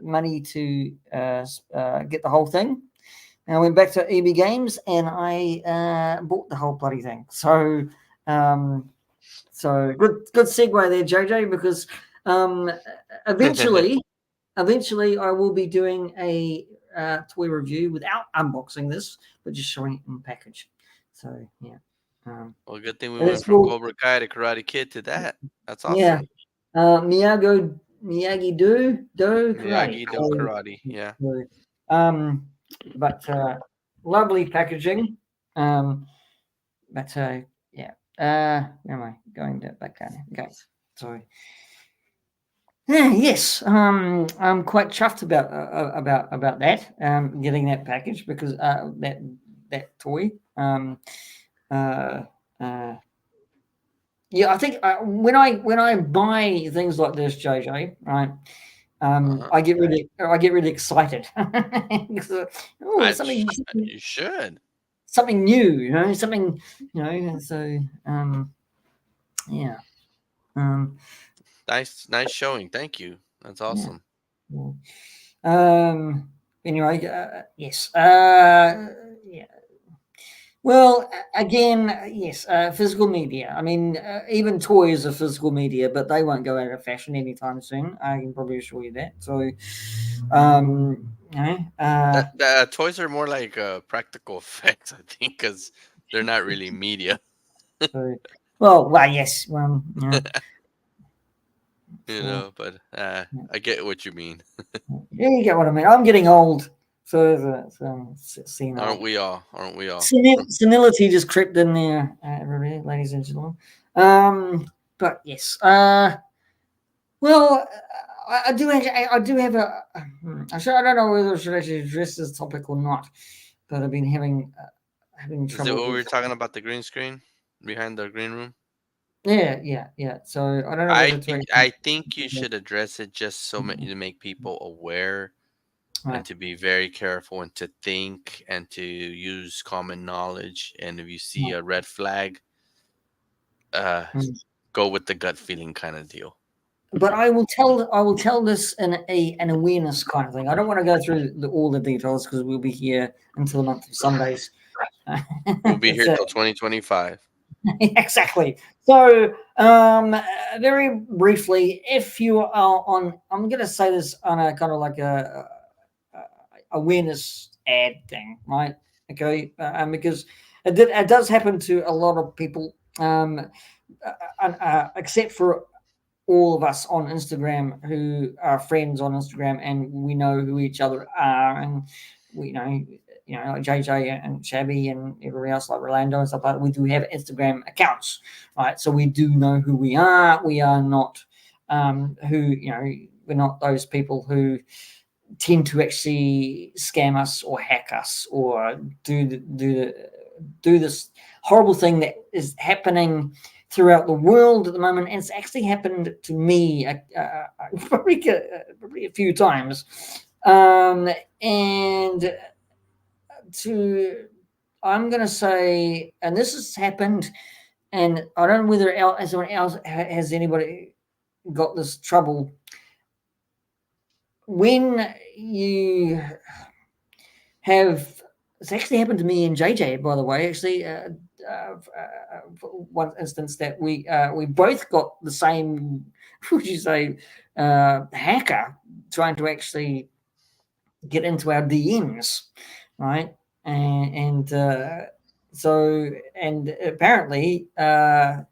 money to get the whole thing. And I went back to EB Games and I bought the whole bloody thing. So, so good segue there, JJ, because eventually I will be doing a toy review without unboxing this, but just showing it in the package. So yeah. Well, good thing we went from Cobra Kai to Karate Kid to that. That's awesome. Yeah. Miyagi Do Karate. Miyagi Do Karate. Yeah. But lovely packaging. But yeah. Where am I going back down? Okay. Sorry. Yes, I'm quite chuffed about that. Getting that package because that toy. Yeah, I think when I buy things like this, JJ, right? I get really excited. Something you should. Something new, something, So yeah. Nice showing. Thank you. That's awesome. Yeah. Anyway, yes. Yeah. Well, again, yes, physical media. I mean, even toys are physical media, but they won't go out of fashion anytime soon. I can probably assure you that. So, toys are more like practical effects, I think, because they're not really media. So, well, yes. But I get what you mean. Yeah, you get what I mean. I'm getting old, so senile. Aren't we all? Senility just crept in there, ladies and gentlemen. But yes. Well, I do have a. I don't know whether I should actually address this topic or not, but I've been having trouble. Is it what we were talking about, the green screen behind the green room? Yeah. So I don't know. I think you should address it just so to make people aware, and to be very careful, and to think, and to use common knowledge. And if you see a red flag, go with the gut feeling kind of deal. But I will tell this in an awareness kind of thing. I don't want to go through all the details because we'll be here until the month of Sundays. We'll be here till 2025. Exactly. So, very briefly, if you are on, I'm going to say this on a kind of like a awareness ad thing, right? Okay, because it does happen to a lot of people, except for all of us on Instagram who are friends on Instagram and we know who each other are, and we know, like JJ and Shabby and everybody else like Rolando and stuff like that. We do have Instagram accounts, right? So we do know who we are. We are not who, we're not those people who tend to actually scam us or hack us or do this horrible thing that is happening throughout the world at the moment, and it's actually happened to me probably a few times. And to I'm gonna say, and this has happened, and I don't know whether someone else has anybody got this trouble when you have. It's actually happened to me and JJ, by the way. Actually, one instance that we both got the same. Would you say hacker trying to actually get into our DMs, right? And so and apparently I'm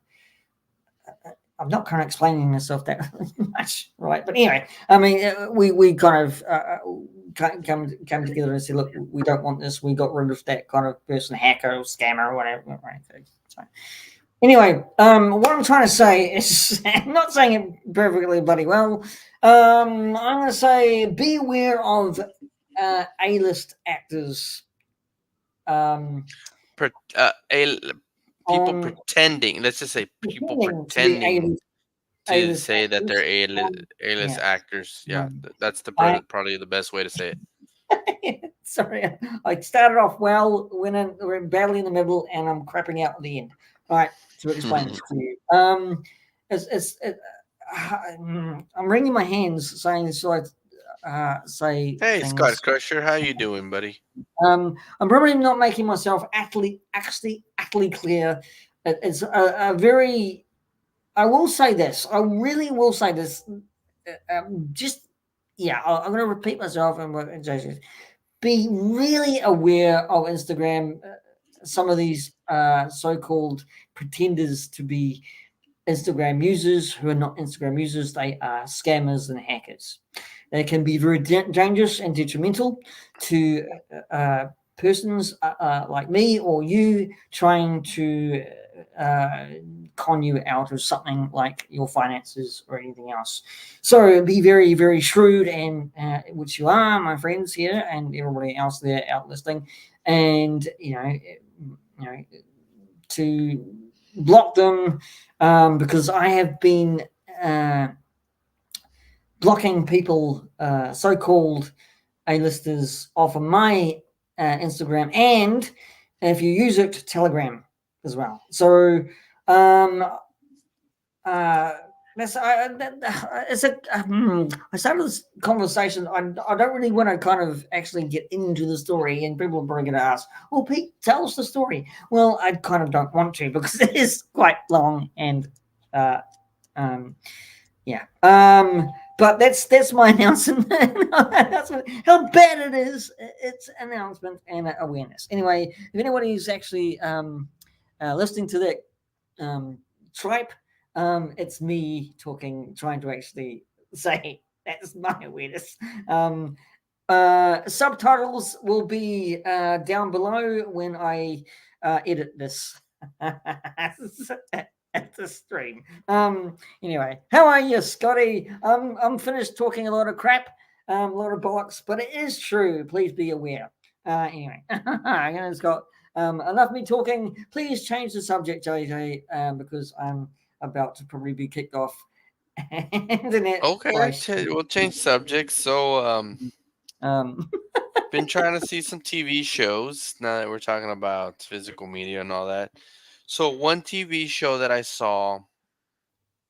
not kind of explaining myself that much, right? But anyway, I mean, we kind of come together and said, look, we don't want this. We got rid of that kind of person, hacker or scammer or whatever. Right? So anyway, what I'm trying to say is, I'm not saying it perfectly bloody well. I'm going to say, be aware of A-list actors. Um, People on pretending. Let's just say people pretending to be pretending to A-list say that they're actors. A-list Yeah. actors. Yeah, Um, that's I probably the best way to say it. sorry, I started off well, we're barely in the middle, and I'm crapping out at the end. All right, to explain this to you. It's I'm wringing my hands saying so. Say Hey, Scott things. Crusher, how you doing, buddy? I'm probably not making myself actually clear. It's a very. I will say this. I really will say this. Just yeah, I'm going to repeat myself and what Jason. Be really aware of Instagram. Some of these so-called pretenders to be Instagram users who are not Instagram users, they are scammers and hackers. They can be very dangerous and detrimental to persons like me or you trying to uh, con you out of something like your finances or anything else. So be very, very shrewd, and which you are, my friends here, and everybody else there out listening, and to block them, because I have been uh, blocking people, so-called A-listers, off of my Instagram, and if you use it, Telegram as well. So um, uh, that's it's a. I started this conversation. I don't really want to kind of actually get into the story, and people are probably going to ask, "Well, Pete, tell us the story." Well, I kind of don't want to because it is quite long, and uh, um, yeah. But that's my announcement. How bad it is. It's announcement and awareness. Anyway, if anybody is actually listening to that tripe, it's me talking, trying to actually say that's my awareness. Subtitles will be down below when I edit this. At the stream. Anyway, how are you, Scotty? I'm finished talking a lot of crap, a lot of bollocks, but it is true. Please be aware. Anyway, Scott. Enough of me talking. Please change the subject, JJ, because I'm about to probably be kicked off internet by. Okay, we'll change subjects. So, Um, been trying to see some TV shows now that we're talking about physical media and all that. So, one TV show that I saw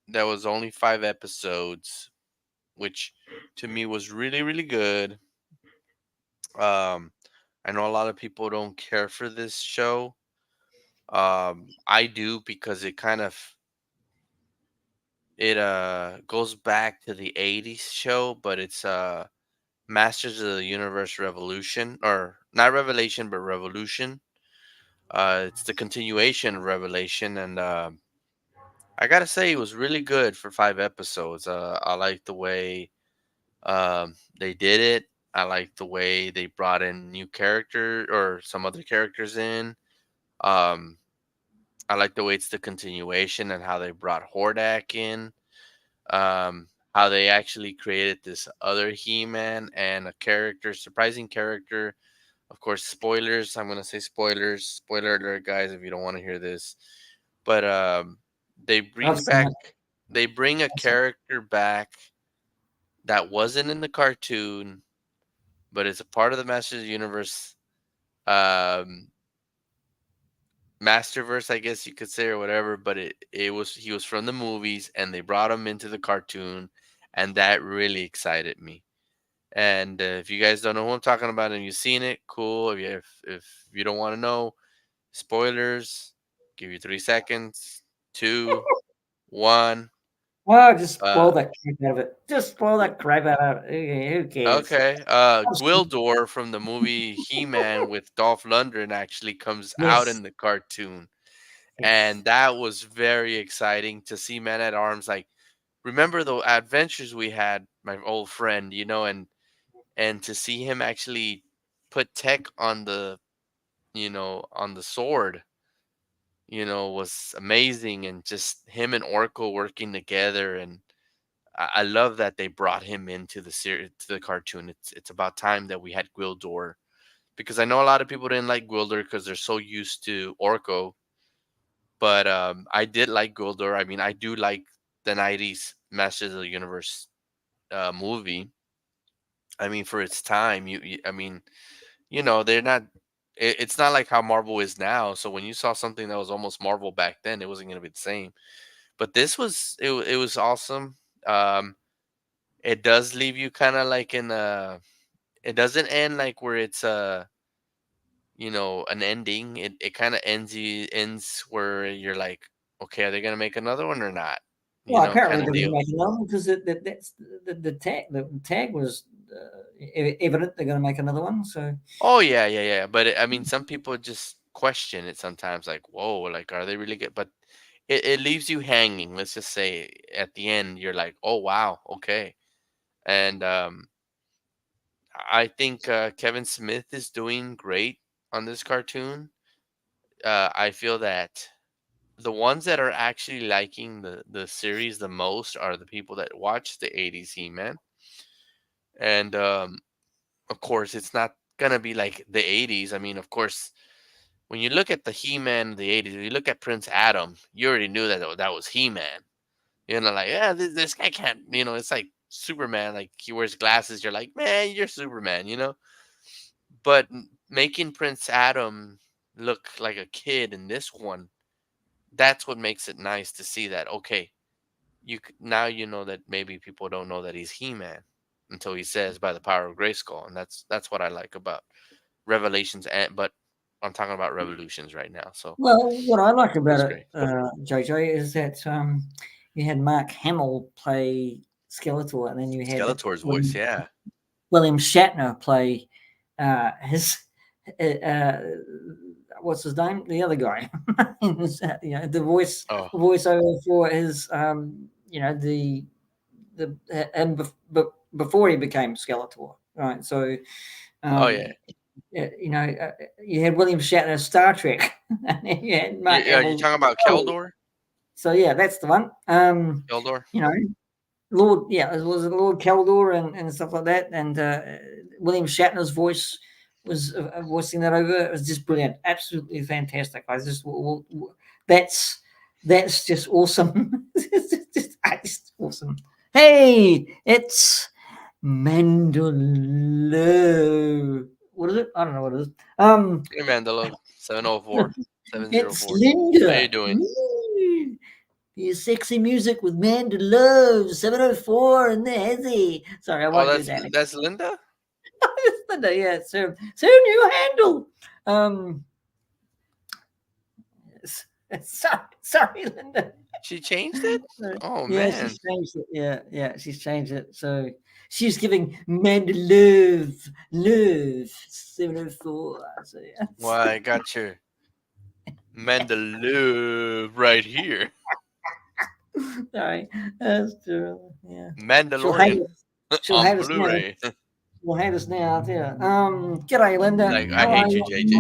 that was only 5 episodes, which to me was really, really good. Um, I know a lot of people don't care for this show. I do because it kind of it goes back to the '80s show, but it's Masters of the Universe Revolution, or not Revelation, but Revolution. It's the continuation of Revelation, and I gotta say it was really good for 5 episodes. I like the way they did it. I like the way they brought in new character or some other characters in. Um, I like the way it's the continuation and how they brought Hordak in. How they actually created this other He-Man and a character, surprising character. Of course, spoilers. I'm gonna say spoilers. Spoiler alert, guys, if you don't want to hear this. But they I've bring seen back, it. they bring a I've seen character back that wasn't in the cartoon, but it's a part of the Masters Universe um Masterverse, I guess you could say, or whatever. But it was, he was from the movies, and they brought him into the cartoon, and that really excited me. And if you guys don't know who I'm talking about and you've seen it, cool. If you don't want to know, spoilers. Give you 3 seconds. Two, one. Oh, just spoil Uh, that crap out of it. Just spoil that crap out of it. Who cares? okay. I've seen- Gwildor from the movie He-Man with Dolph Lundgren actually comes out Yes, in the cartoon, yes. and that was very exciting to see Man at Arms. Like, remember the adventures we had, my old friend, and to see him actually put tech on the, on the sword, was amazing. And just him and Orko working together. And I love that they brought him into the series, to the cartoon. It's about time that we had Gwildor, because I know a lot of people didn't like Gwildor because they're so used to Orko. But I did like Gwildor. I mean, I do like the '90s Masters of the Universe movie. I mean, for its time, I mean, they're not. It's not like how Marvel is now. So when you saw something that was almost Marvel back then, it wasn't going to be the same. But this was, it was awesome. Um, it does leave you kind of like in a. It doesn't end like where it's an ending. It kind of ends where you're like, okay, are they gonna make another one or not? Well, Kind apparently of they're going to deal. make another one because that's the tag. The tag was evident they're going to make another one. So Oh yeah, yeah, yeah. But I mean, some people just question it sometimes, like, whoa, like, are they really good? But it leaves you hanging. Let's just say at the end, you're like, oh wow, okay. And I think Kevin Smith is doing great on this cartoon. I feel that the ones that are actually liking the series the most are the people that watch the '80s He-Man. And of course, it's not gonna be like the '80s. I mean, of course, when you look at the He-Man of the '80s, when you look at Prince Adam, you already knew that was He-Man. Like, yeah, this guy can't. It's like Superman. Like, he wears glasses. You're like, man, you're Superman. But making Prince Adam look like a kid in this one, that's what makes it nice to see that. Okay, now you know that maybe people don't know that he's He-Man until he says by the power of Grayskull, and that's what I like about Revelations. But I'm talking about Revolutions right now, so well, what I like it about was it, great. JJ, is that you had Mark Hamill play Skeletor, and then you had Skeletor's voice, William, yeah. William Shatner play his uh, what's his name? The other guy, the Oh, voiceover for his the and before he became Skeletor, right? So oh yeah. um, you had William Shatner Star Trek, and then you had Mark You're Hamill. talking about Oh, Keldor? so yeah, that's the one. Keldor? You know, Lord, yeah, it was Lord Keldor and stuff like that, and William Shatner's voice was voicing that over. It was just brilliant, absolutely fantastic. I just that's that's just awesome. Just awesome. Hey, it's Mandalore. What is it? I don't know what it is. Hey, Mandalo, 704, 704. It's How you Linda. doing? The sexy music with Mandalore 704 and the hezzy. Sorry, I Oh, won't do that. that's Linda? It's Linda, yeah, so new handle. Um, yes. Sorry, Linda. She changed it? Oh Yeah, man. she's changed it. Yeah, yeah, she's changed it. So she's giving men love 704. So yeah. Well, I got your Mandalore right here. Sorry, that's true. Yeah, she'll hate Mandalorian it. She'll on hate us now. Blu-ray. She'll hate us now. Yeah. G'day, Linda. Like, I How are hate you, you? JJ.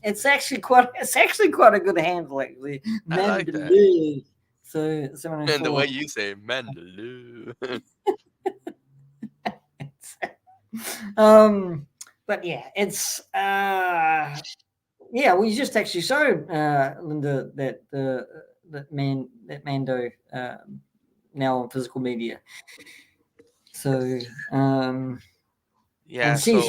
It's actually quite a good handle actually. I like that. Mandalay. So And the way 704. you say Mandalore. um, but yeah, it's yeah. We just actually showed Linda that that Mando now on physical media. So and Yeah, she's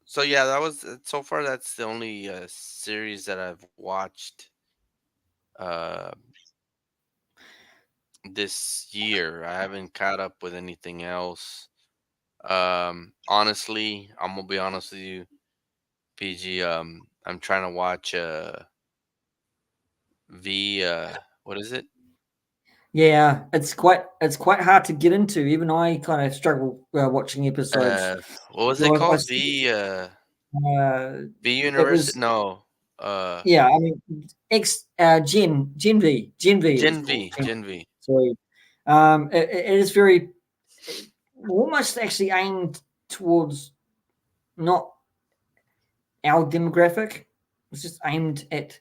so yeah, that was so far that's the only series that I've watched uh this year. I haven't caught up with anything else. Honestly, I'm gonna be honest with you, PG. I'm trying to watch V what is it? yeah, it's quite hard to get into. Even I kind of struggle watching episodes. Uh what was it So called? V V it University? was No. Uh yeah. I mean, Gen V. It was Gen called. V. Gen V. So it is very almost actually aimed towards not our demographic. It's just aimed at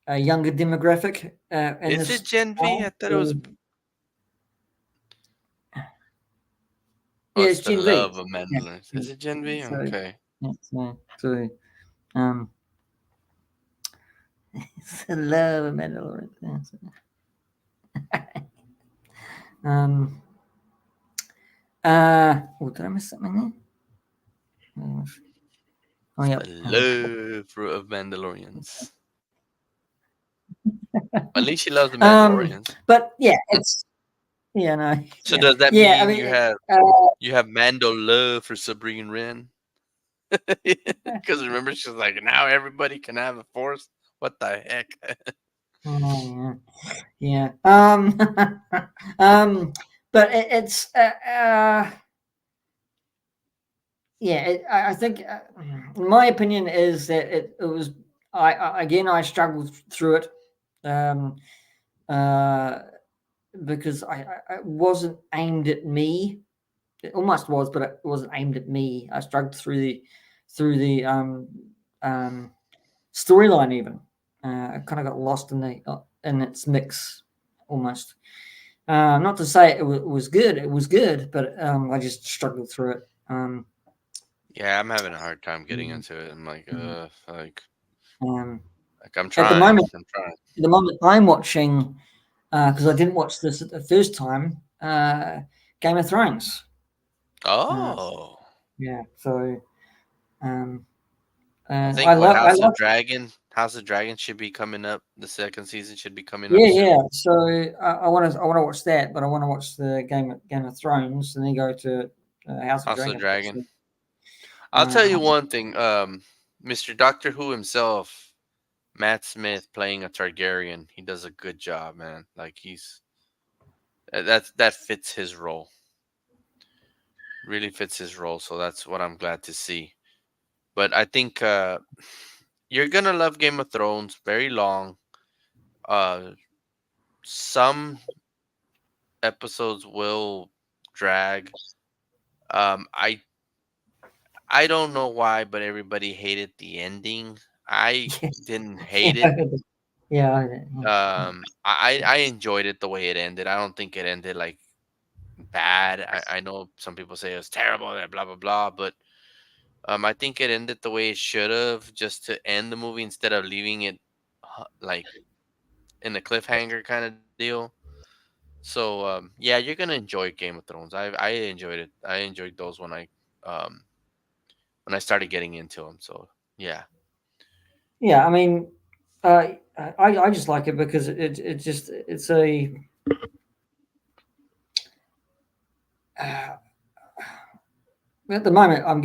a younger demographic in Is it this Gen V? style. I thought it was. So, Oh, yeah, it's it's the Gen V. love of Yeah. Mandalorians. Is it Gen V? So, Okay. yeah, so um, it's the love of Mandalorian. Yeah, so, um, oh, did I miss something there? Oh, It's yep. the love of Mandalorians. At least she loves the Mandalorians. But yeah, it's yeah, no, So yeah, does that yeah. I mean mean, you have Mando love for Sabrine Wren? Because remember, she's like, now everybody can have a force. What the heck? oh, yeah, yeah. But it's yeah. I think, my opinion is that it was. Again, I struggled through it. Um, uh, because it wasn't aimed at me. It almost was, but it wasn't aimed at me. I struggled through the um, storyline. Even I kind of got lost in the in its mix almost. Not to say it was good. It was good, but I just struggled through it. Yeah, I'm having a hard time getting Mm, into it. I'm like, mm. Um, I'm at the trying. moment, I'm trying. I'm watching because I didn't watch this at the first time. Game of Thrones. Uh, Oh, yeah, so um, I I think what love. I House of love. Dragon, House of Dragon should be coming up. The second season should be coming up Yeah, yeah. soon. So I want to watch that, but I want to watch the Game of Thrones, and then go to House of House of Dragon. Dragon. So, I'll tell you House. one thing. Mr. Doctor Who himself, Matt Smith, playing a Targaryen, he does a good job, man. Like that fits his role. Really fits his role. So that's what I'm glad to see. But I think you're gonna love Game of Thrones. Very long. Uh, some episodes will drag. I don't know why, but everybody hated the ending. I didn't hate it. Yeah, I enjoyed it the way it ended. I don't think it ended like bad. I know some people say it was terrible, blah blah blah, but I think it ended the way it should have, just to end the movie instead of leaving it like in a cliffhanger kind of deal. So yeah, you're gonna enjoy Game of Thrones. I enjoyed it. I enjoyed those um when I started getting into them. So yeah. yeah. I mean, I just like it because it's a uh, at the moment, I'm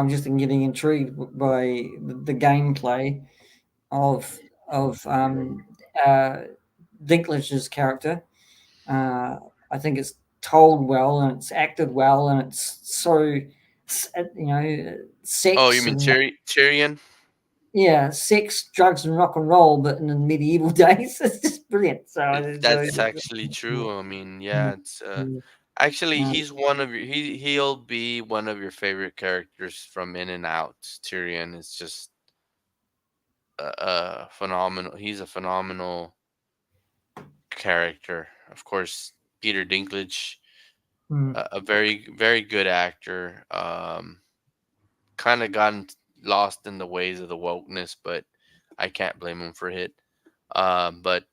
just getting intrigued by the gameplay of of uh, Dinklage's character. Uh, I think it's told well and it's acted well and it's so Oh, you sex mean and Tyrion? yeah, sex, drugs, and rock and roll, but in the medieval days. It's just brilliant. So I enjoyed That's it. actually true. I mean, Yeah, yeah, it's yeah, actually yeah. he's one of your he'll be one of your favorite characters from In and Out. Tyrion is just a phenomenal. He's a phenomenal character. Of course, Peter Dinklage, Mm. a very good actor. Kind of gotten lost in the ways of the wokeness, but I can't blame him for it. But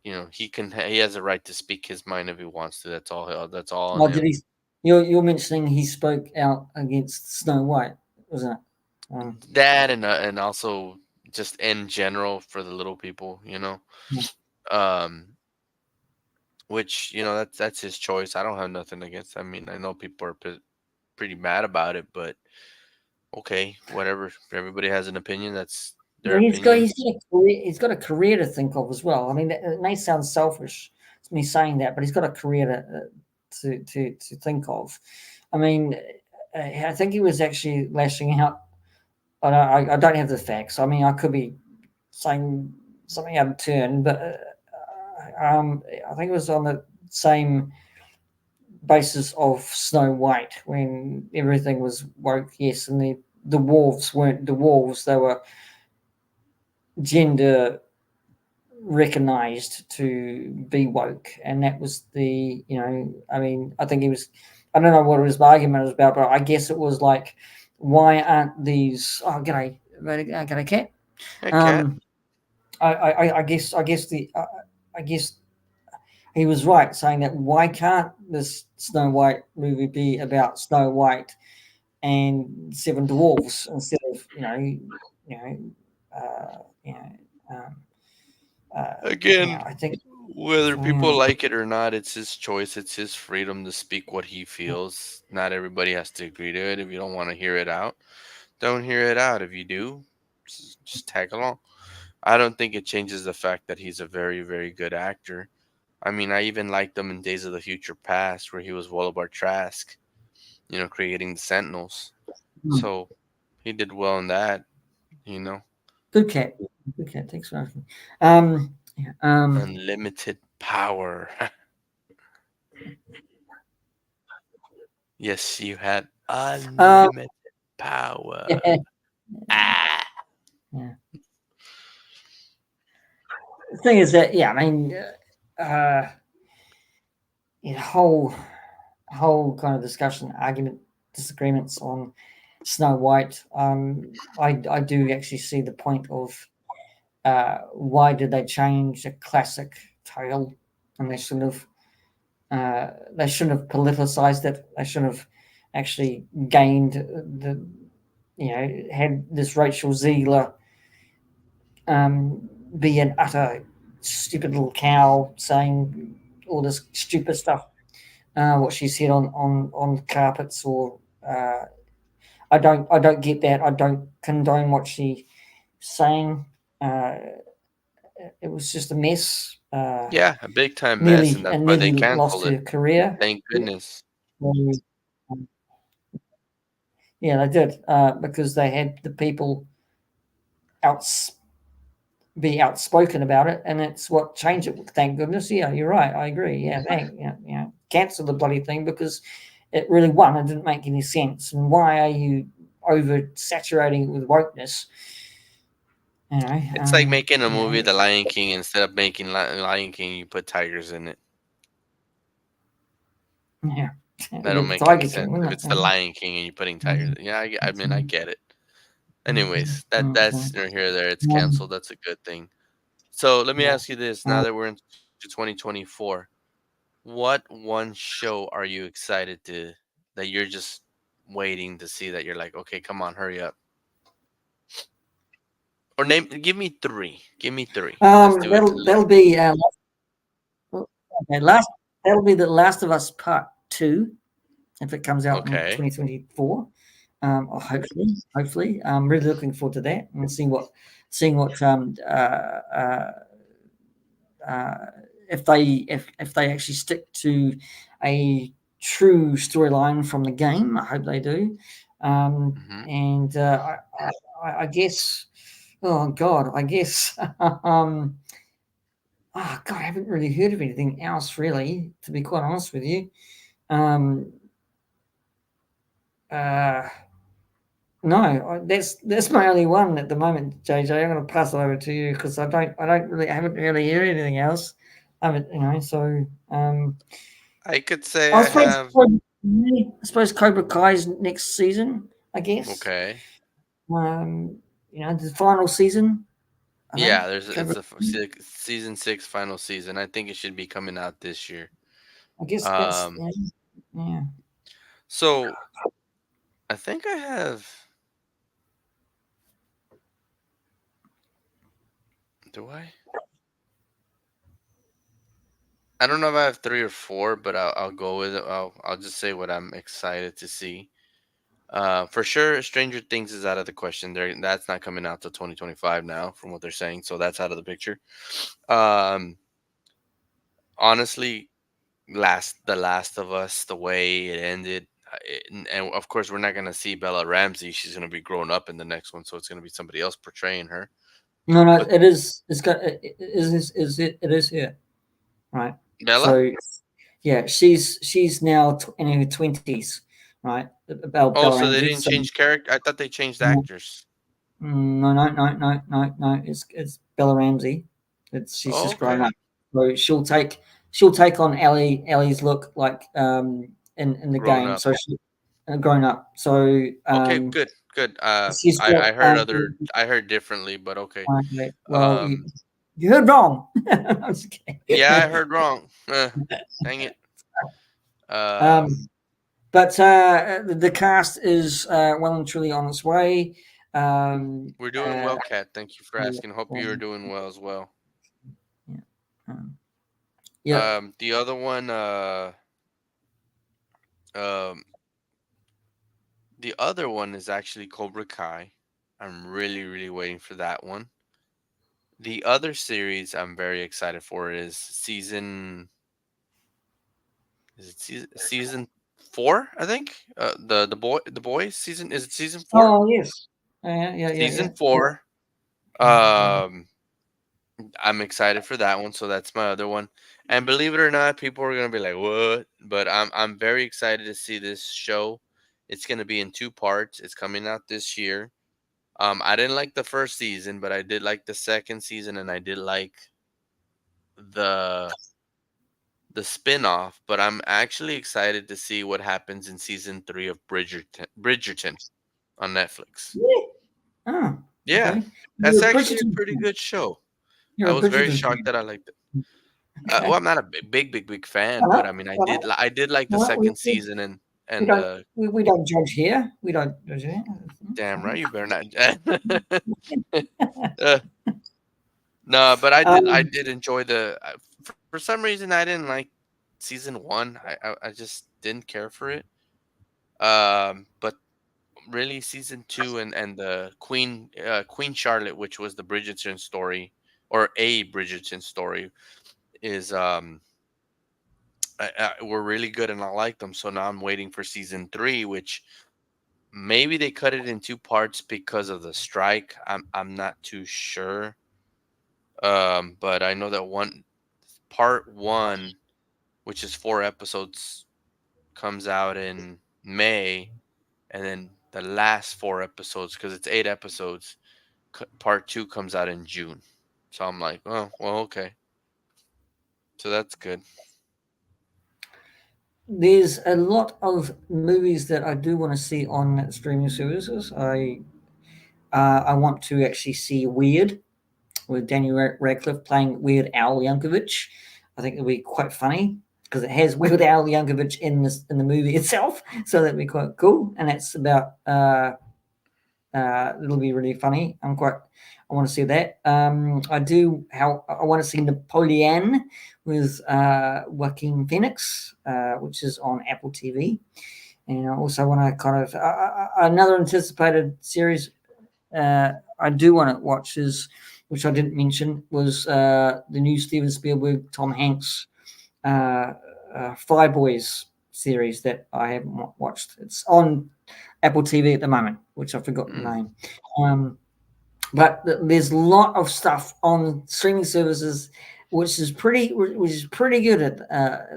he has a right to speak his mind if he wants to. That's all on Oh, did him. he? You're mentioning he spoke out against Snow White, wasn't it? That and also just in general for the little people, Yeah. um, which that's his choice. I don't have nothing against. I mean, I know people are pretty mad about it, but okay, whatever. Everybody has an opinion. That's their Well, opinion. he's got a career to think of as well. I mean, it may sound selfish, it's me saying that, but he's got a career to think of. I mean, I think he was actually lashing out. I don't have the facts. I mean, I could be saying something out of turn, but I think it was on the same basis of Snow White when everything was woke. Yes, and the wolves weren't the wolves; they were gender recognized to be woke, and that was I mean, I think he was. I don't know what his argument was about, but I guess it was like, why aren't these? Oh, g'day, cat. Hey, cat. Um, I guess he was right saying that why can't this Snow White movie be about Snow White and seven dwarves instead of you know uh, you know um, Again, I think whether people yeah, like it or not, it's his choice. It's his freedom to speak what he feels. Not everybody has to agree to it. If you don't want to hear it out, don't hear it out. If you do, just tag along. I don't think it changes the fact that he's a very good actor. I mean, I even liked him in Days of the Future Past, where he was Wolabar Trask, creating the Sentinels. mm, So he did well in that, you know. good cat, good cat. Thanks for asking. Yeah, Unlimited power. Yes, you had um, unlimited power. yeah, Ah. yeah. The thing is that yeah, I mean, you know, whole kind of discussion, argument, disagreements on Snow White. I do actually see the point of why did they change a classic tale, and they shouldn't have politicized it. They shouldn't have actually gained the had this Rachel Ziegler be an utter stupid little cow saying all this stupid stuff. What she said on carpets or I don't get that. I don't condone what she saying. Uh, it was just a mess. Yeah, a big time mess, and that's why they Nearly lost canceled it. her career. Thank goodness. Um, yeah, they did because they had the people outs be outspoken about it, and it's what changed it. Thank goodness. Yeah, you're right. I agree. Yeah, cancel the bloody thing because it really it didn't make any sense. And why are you over saturating it with wokeness? It's like making a You movie, know, The Lion King, instead of making Lion King, you put tigers in it. yeah. That It'd be don't the make any Tiger King, sense. If wouldn't it? it's The Lion King and you're putting tigers, Mhm. yeah, I That's mean, I right. get it. Mhm. Anyways, that's Okay. here or there. It's Um, canceled. That's a good thing. So let me yeah. ask you this: now Uh, that we're into 2024, what one show are you excited to that you're just waiting to see that you're like, okay, come on, hurry up, or give me three. Give me three. Let's do it. that'll be okay, last. That'll be the Last of Us Part Two. if it comes out in Okay. 2024. Hopefully, I'm really looking forward to that and seeing what uh, if they actually stick to a true storyline from the game. I hope they do. Um, Hmm. and I guess, oh God, I guess, oh God, I haven't really heard of anything else really, to be quite honest with you. Um, uh, no, that's my only one at the moment, JJ. I'm going to pass it over to you because I haven't really heard anything else. I haven't, so I could say I I suppose have. Cobra Kai's next season, I guess. Okay. Um, the final season, I think. Yeah, there's it's Cobra, the season 6 final season. I think it should be coming out this year. I guess that's Um, yeah. so I think I have. Do I? I don't know if I have three or four, but I'll go with it. I'll just say what I'm excited to see. For sure, Stranger Things is out of the question. That's not coming out till 2025 now, from what they're saying. So that's out of the picture. Um, honestly, The Last of Us, the way it ended, and of course, we're not gonna see Bella Ramsey. She's gonna be grown up in the next one, so it's gonna be somebody else portraying her. No, no, But it is. It's got. It is here, right? Bella? So, yeah, she's now in her 20s, right? Oh, Bella so they Ramsey. didn't So, change character. I thought they changed no, actors. no. It's Bella Ramsey. She's Oh, just grown okay, up. So she'll take on Ellie's look like in the grown game. up. So she grown up. So Okay, good, good. she's got I heard differently, but okay. okay, well Um, you heard wrong. I'm just yeah, I kidding. heard wrong. Dang it. um, but the cast is well and truly on its way. Um, We're doing uh, well, Kat. Thank you for yeah, asking. Hope you are doing well as well. yeah, um, yep. The other one, um, the other one is actually Cobra Kai. I'm really, really waiting for that one. The other series I'm very excited for is season 4? I think. The boys season, is it season 4? Oh yes. Season Yeah. 4. Um, I'm excited for that one, so that's my other one. And believe it or not, people are gonna be like, "What?" But I'm very excited to see this show. It's gonna be in two parts. It's coming out this year. I didn't like the first season, but I did like the second season, and I did like the the spin-off. But I'm actually excited to see what happens in season 3 of Bridgerton on Netflix. Yeah. Oh, Yeah, okay. that's You're a actually a Bridgerton pretty fan. good show. You're I a was very Bridgerton shocked fan. that I liked it. Well, Okay. I'm not a big fan, Well, but I mean, well, I did like the well, second season, and we and don't uh, we don't judge here. We don't judge here. It's damn right, fine. you better not. uh, no, but I Um, did enjoy for some reason I didn't like season 1. I just didn't care for it. But really season 2 and the Queen Charlotte, which was the Bridgerton story, or a Bridgerton story, is were really good, and I liked them. So now I'm waiting for season 3, which maybe they cut it in two parts because of the strike. I'm not too sure. But I know that part one, which is 4 episodes, comes out in May, and then the last 4 episodes, because it's 8 episodes, part two comes out in June. So I'm like, oh well, okay. So that's good. there's a lot of movies that I do want to see on streaming services. I want to actually see Weird with Daniel Radcliffe playing Weird Al Yankovic. I think it'll be quite funny because it has Weird Al Yankovic in the movie itself, so that'd be quite cool. And it's about it'll be really funny. I want to see that. I want to see Napoleon with Joaquin Phoenix, which is on Apple TV. and I also want to kind of another anticipated series I do want to watch is, which I didn't mention, was the new Steven Spielberg Tom Hanks uh, Fly Boys series that I haven't watched. It's on Apple TV at the moment, which I forgot the Mm, name. Um, but there's a lot of stuff on streaming services which is pretty good at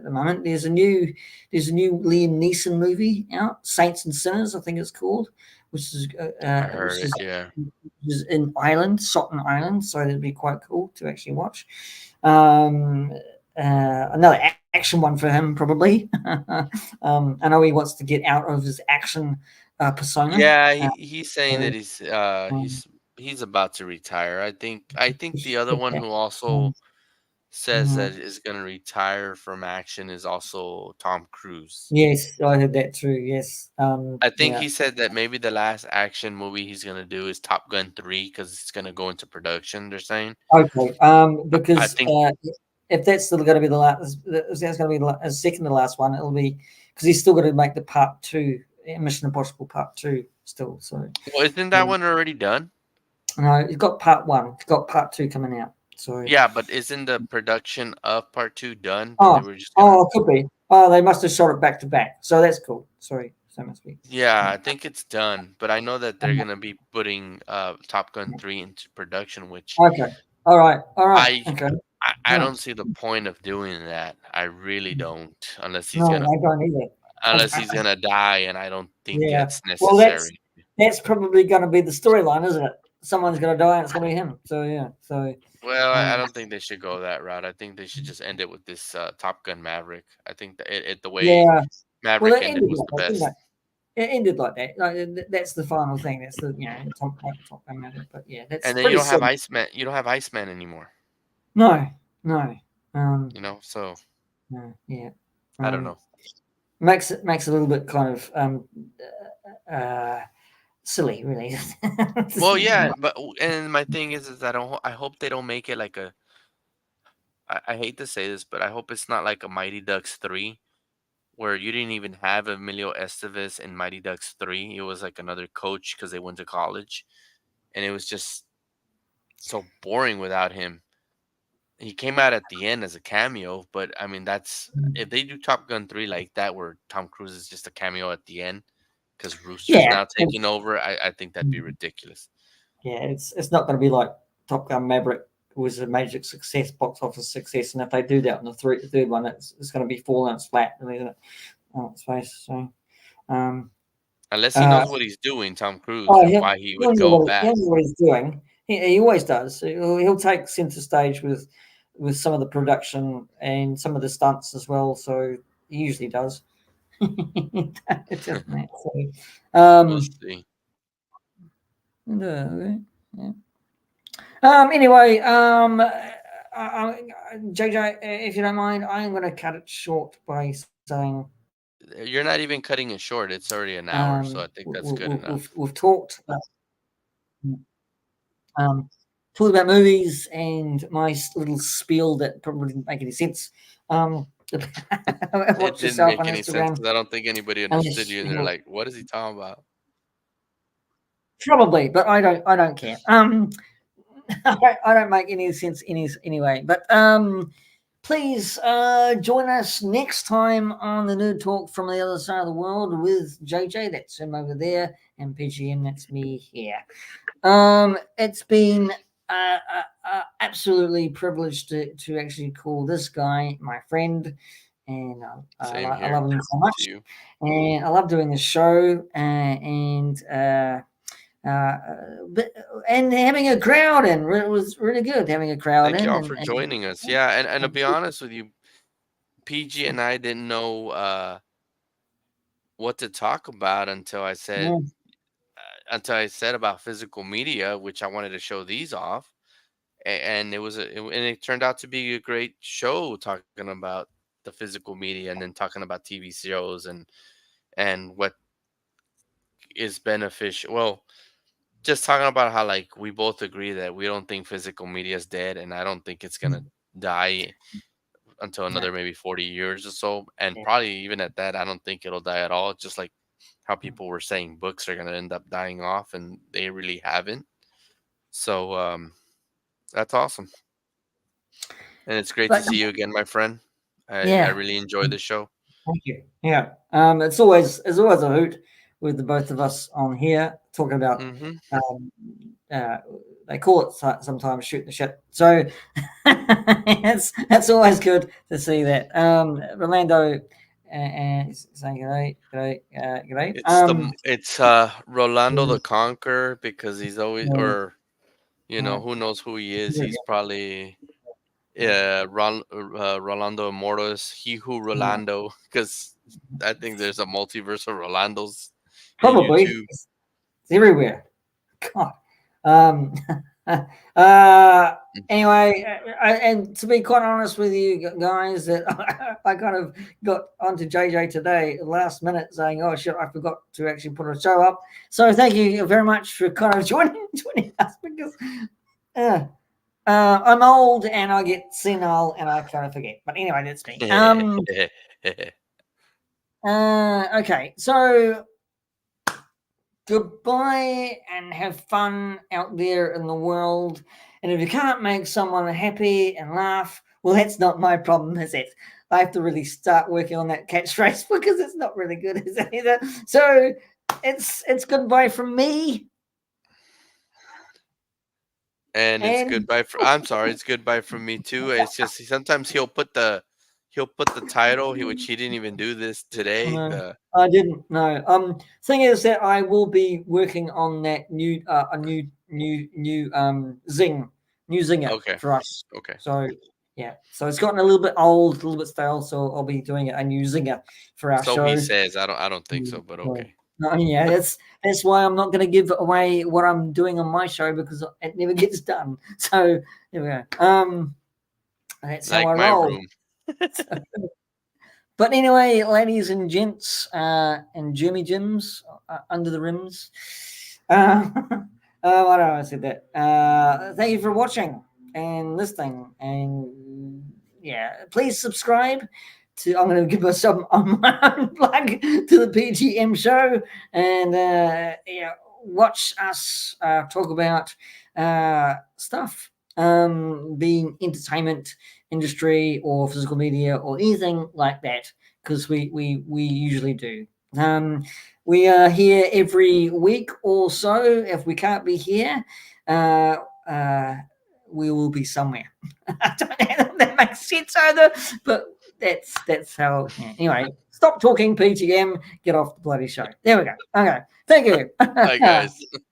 the moment. There's a new Liam Neeson movie out, Saints and Sinners, I think it's called, which is uh, I uh, heard which it. is Yeah. which is in Ireland, Sutton Island, so that'd be quite cool to actually watch. Um, Another action one for him, probably. I know he wants to get out of his action persona. Yeah, Uh, he's saying so, that um, he's about to retire. I think the other one yeah, who um, also says that mhm. is going to retire from action is also Tom Cruise. Yes, I heard that too. Yes, I think yeah. he said that maybe the last action movie he's going to do is Top Gun 3 because it's going to go into production, they're saying. Okay. I Because think, if that's still going to be the last, if that's going to be the second to last one, it'll be because he's still got to make the part two, Mission Impossible Part Two, still. So, well, isn't that yeah. one already done? No, he's got part one. He's got part two coming out. So, Yeah, but isn't the production of part 2 done? But they oh, were just going to. oh, it could be. Oh, they must have shot it back to back. So that's cool. Sorry, so must be. Yeah, Yeah. I think it's done, but I know that they're Um, gonna be putting Top Gun 3 into production, which Okay. All right. All right. I Okay. I All don't right. see the point of doing that. I really don't, No, I don't either. unless he's gonna die, and I don't think Yeah. it's Well, necessary. that's probably going to be the storyline, isn't it? Someone's going to die, and it's going to be him. So yeah. So, Well, I um, don't think they should go that route. I think they should just end it with this Top Gun Maverick. I think that the way yeah. Well, Maverick it ended ended was like the that, didn't best. it? It ended like that. Like, that's the final thing. That's the top gun matter. But yeah, that's And then you pretty don't have sad. Iceman. You don't have Iceman anymore. No, no. Um, So no, yeah. I don't Um, know. makes it a little bit kind of uh, silly, really. Well, yeah, but and my thing is I don't. I hope they don't make it like a. I hate to say this, but I hope it's not like a Mighty Ducks 3 where you didn't even have Emilio Estevez in Mighty Ducks 3. It was like another coach because they went to college, and it was just so boring without him. He came out at the end as a cameo, but I mean that's if they do Top Gun 3 like that, where Tom Cruise is just a cameo at the end because Rooster's Yeah, now taking over. I think that'd be ridiculous. yeah. It's not going to be like Top Gun Maverick was a major success, box office success, and if they do that on the third one, it's going to be falling on its flat, really, isn't it? On its face. So, um, Unless he uh, knows what he's doing, Tom Cruise, oh, and why he he'll would know go he'll back. know what he's doing. He always does. He'll take center stage with some of the production and some of the stunts as well. So he usually does. Doesn't it? So, We'll see. yeah. Anyway, JJ, if you don't mind, I'm going to cut it short by saying You're not even cutting it short. It's already an hour, so I think that's good enough. we've talked um, talked about movies and my little spiel that probably didn't make any sense. Um, It watch didn't yourself make on any sense Instagram because I don't think anybody understood unless you, and they're you like, "What is he talking about?" probably, but I don't care. I don't make any sense anyway. But please join us next time on the Nerd Talk from the other side of the world with JJ. That's him over there, and PGM. That's me here. It's been absolutely privileged to actually call this guy my friend, and Same I here love him so much, to you. and I love doing this show, and uh, but, and having a crowd in it was really good having a crowd Thank you in all for joining us. Yeah, and to be honest with you, PG and I didn't know what to talk about yeah, until I said about physical media, which I wanted to show these off, and and it turned out to be a great show talking about the physical media and then talking about TV shows and what is beneficial. Well, just talking about how like we both agree that we don't think physical media is dead, and I don't think it's gonna die until yeah, another maybe 40 years or so, and yeah, probably even at that, I don't think it'll die at all. Just like how people were saying books are going to end up dying off, and they really haven't. So that's awesome, and it's great to But see you again, my friend. I yeah, really enjoyed the show. thank you. Yeah, it's always a hoot with the both of us on here talking about. Hmm. Um, uh, they call it sometimes shooting the shit. So it's always good to see that. Rolando is saying g'day, g'day, g'day. It's Rolando the Conqueror, because he's always, or who knows who he is. He's probably Rolando Immortus, he who Rolando, because I think there's a multiverse of Rolandos in Probably YouTube. it's everywhere. God. Um, uh, anyway, and to be quite honest with you guys, that I kind of got onto JJ today last minute saying, "Oh shit, I forgot to actually put a show up." So thank you very much for kind of joining us because uh, I'm old and I get senile and I kind of forget. But anyway, that's me. Okay, so goodbye and have fun out there in the world. And if you can't make someone happy and laugh, well, that's not my problem, is it? I have to really start working on that catchphrase because it's not really good, is it either? So it's goodbye from me. And it's And goodbye for I'm sorry, it's goodbye from me too. It's just sometimes he'll put the title, which he didn't even do this today. no, The I didn't. No. Thing is that I will be working on that zing, new zinger Okay. for us. Okay. So yeah, so it's gotten a little bit old, a little bit stale. So I'll be doing a new zinger for our So he show. says. I don't think so, but So, okay. no, yeah, that's why I'm not going to give away what I'm doing on my show because it never gets done. So there we go. That's how Like I my roll. room. But anyway, ladies and gents, and Jimmy Jims under the rims. I don't know. I said that. Thank you for watching and listening, and yeah, please subscribe to. I'm going to give myself on my own plug to the PGM show, and yeah, watch us talk about stuff, being entertainment industry or physical media or anything like that, because we usually do. We are here every week or so. If we can't be here, uh, uh, we will be somewhere. I don't know if that makes sense either, but that's how. Yeah. Anyway, stop talking, PGM. Get off the bloody show. There we go. Okay, thank you. Bye, guys. See you guys.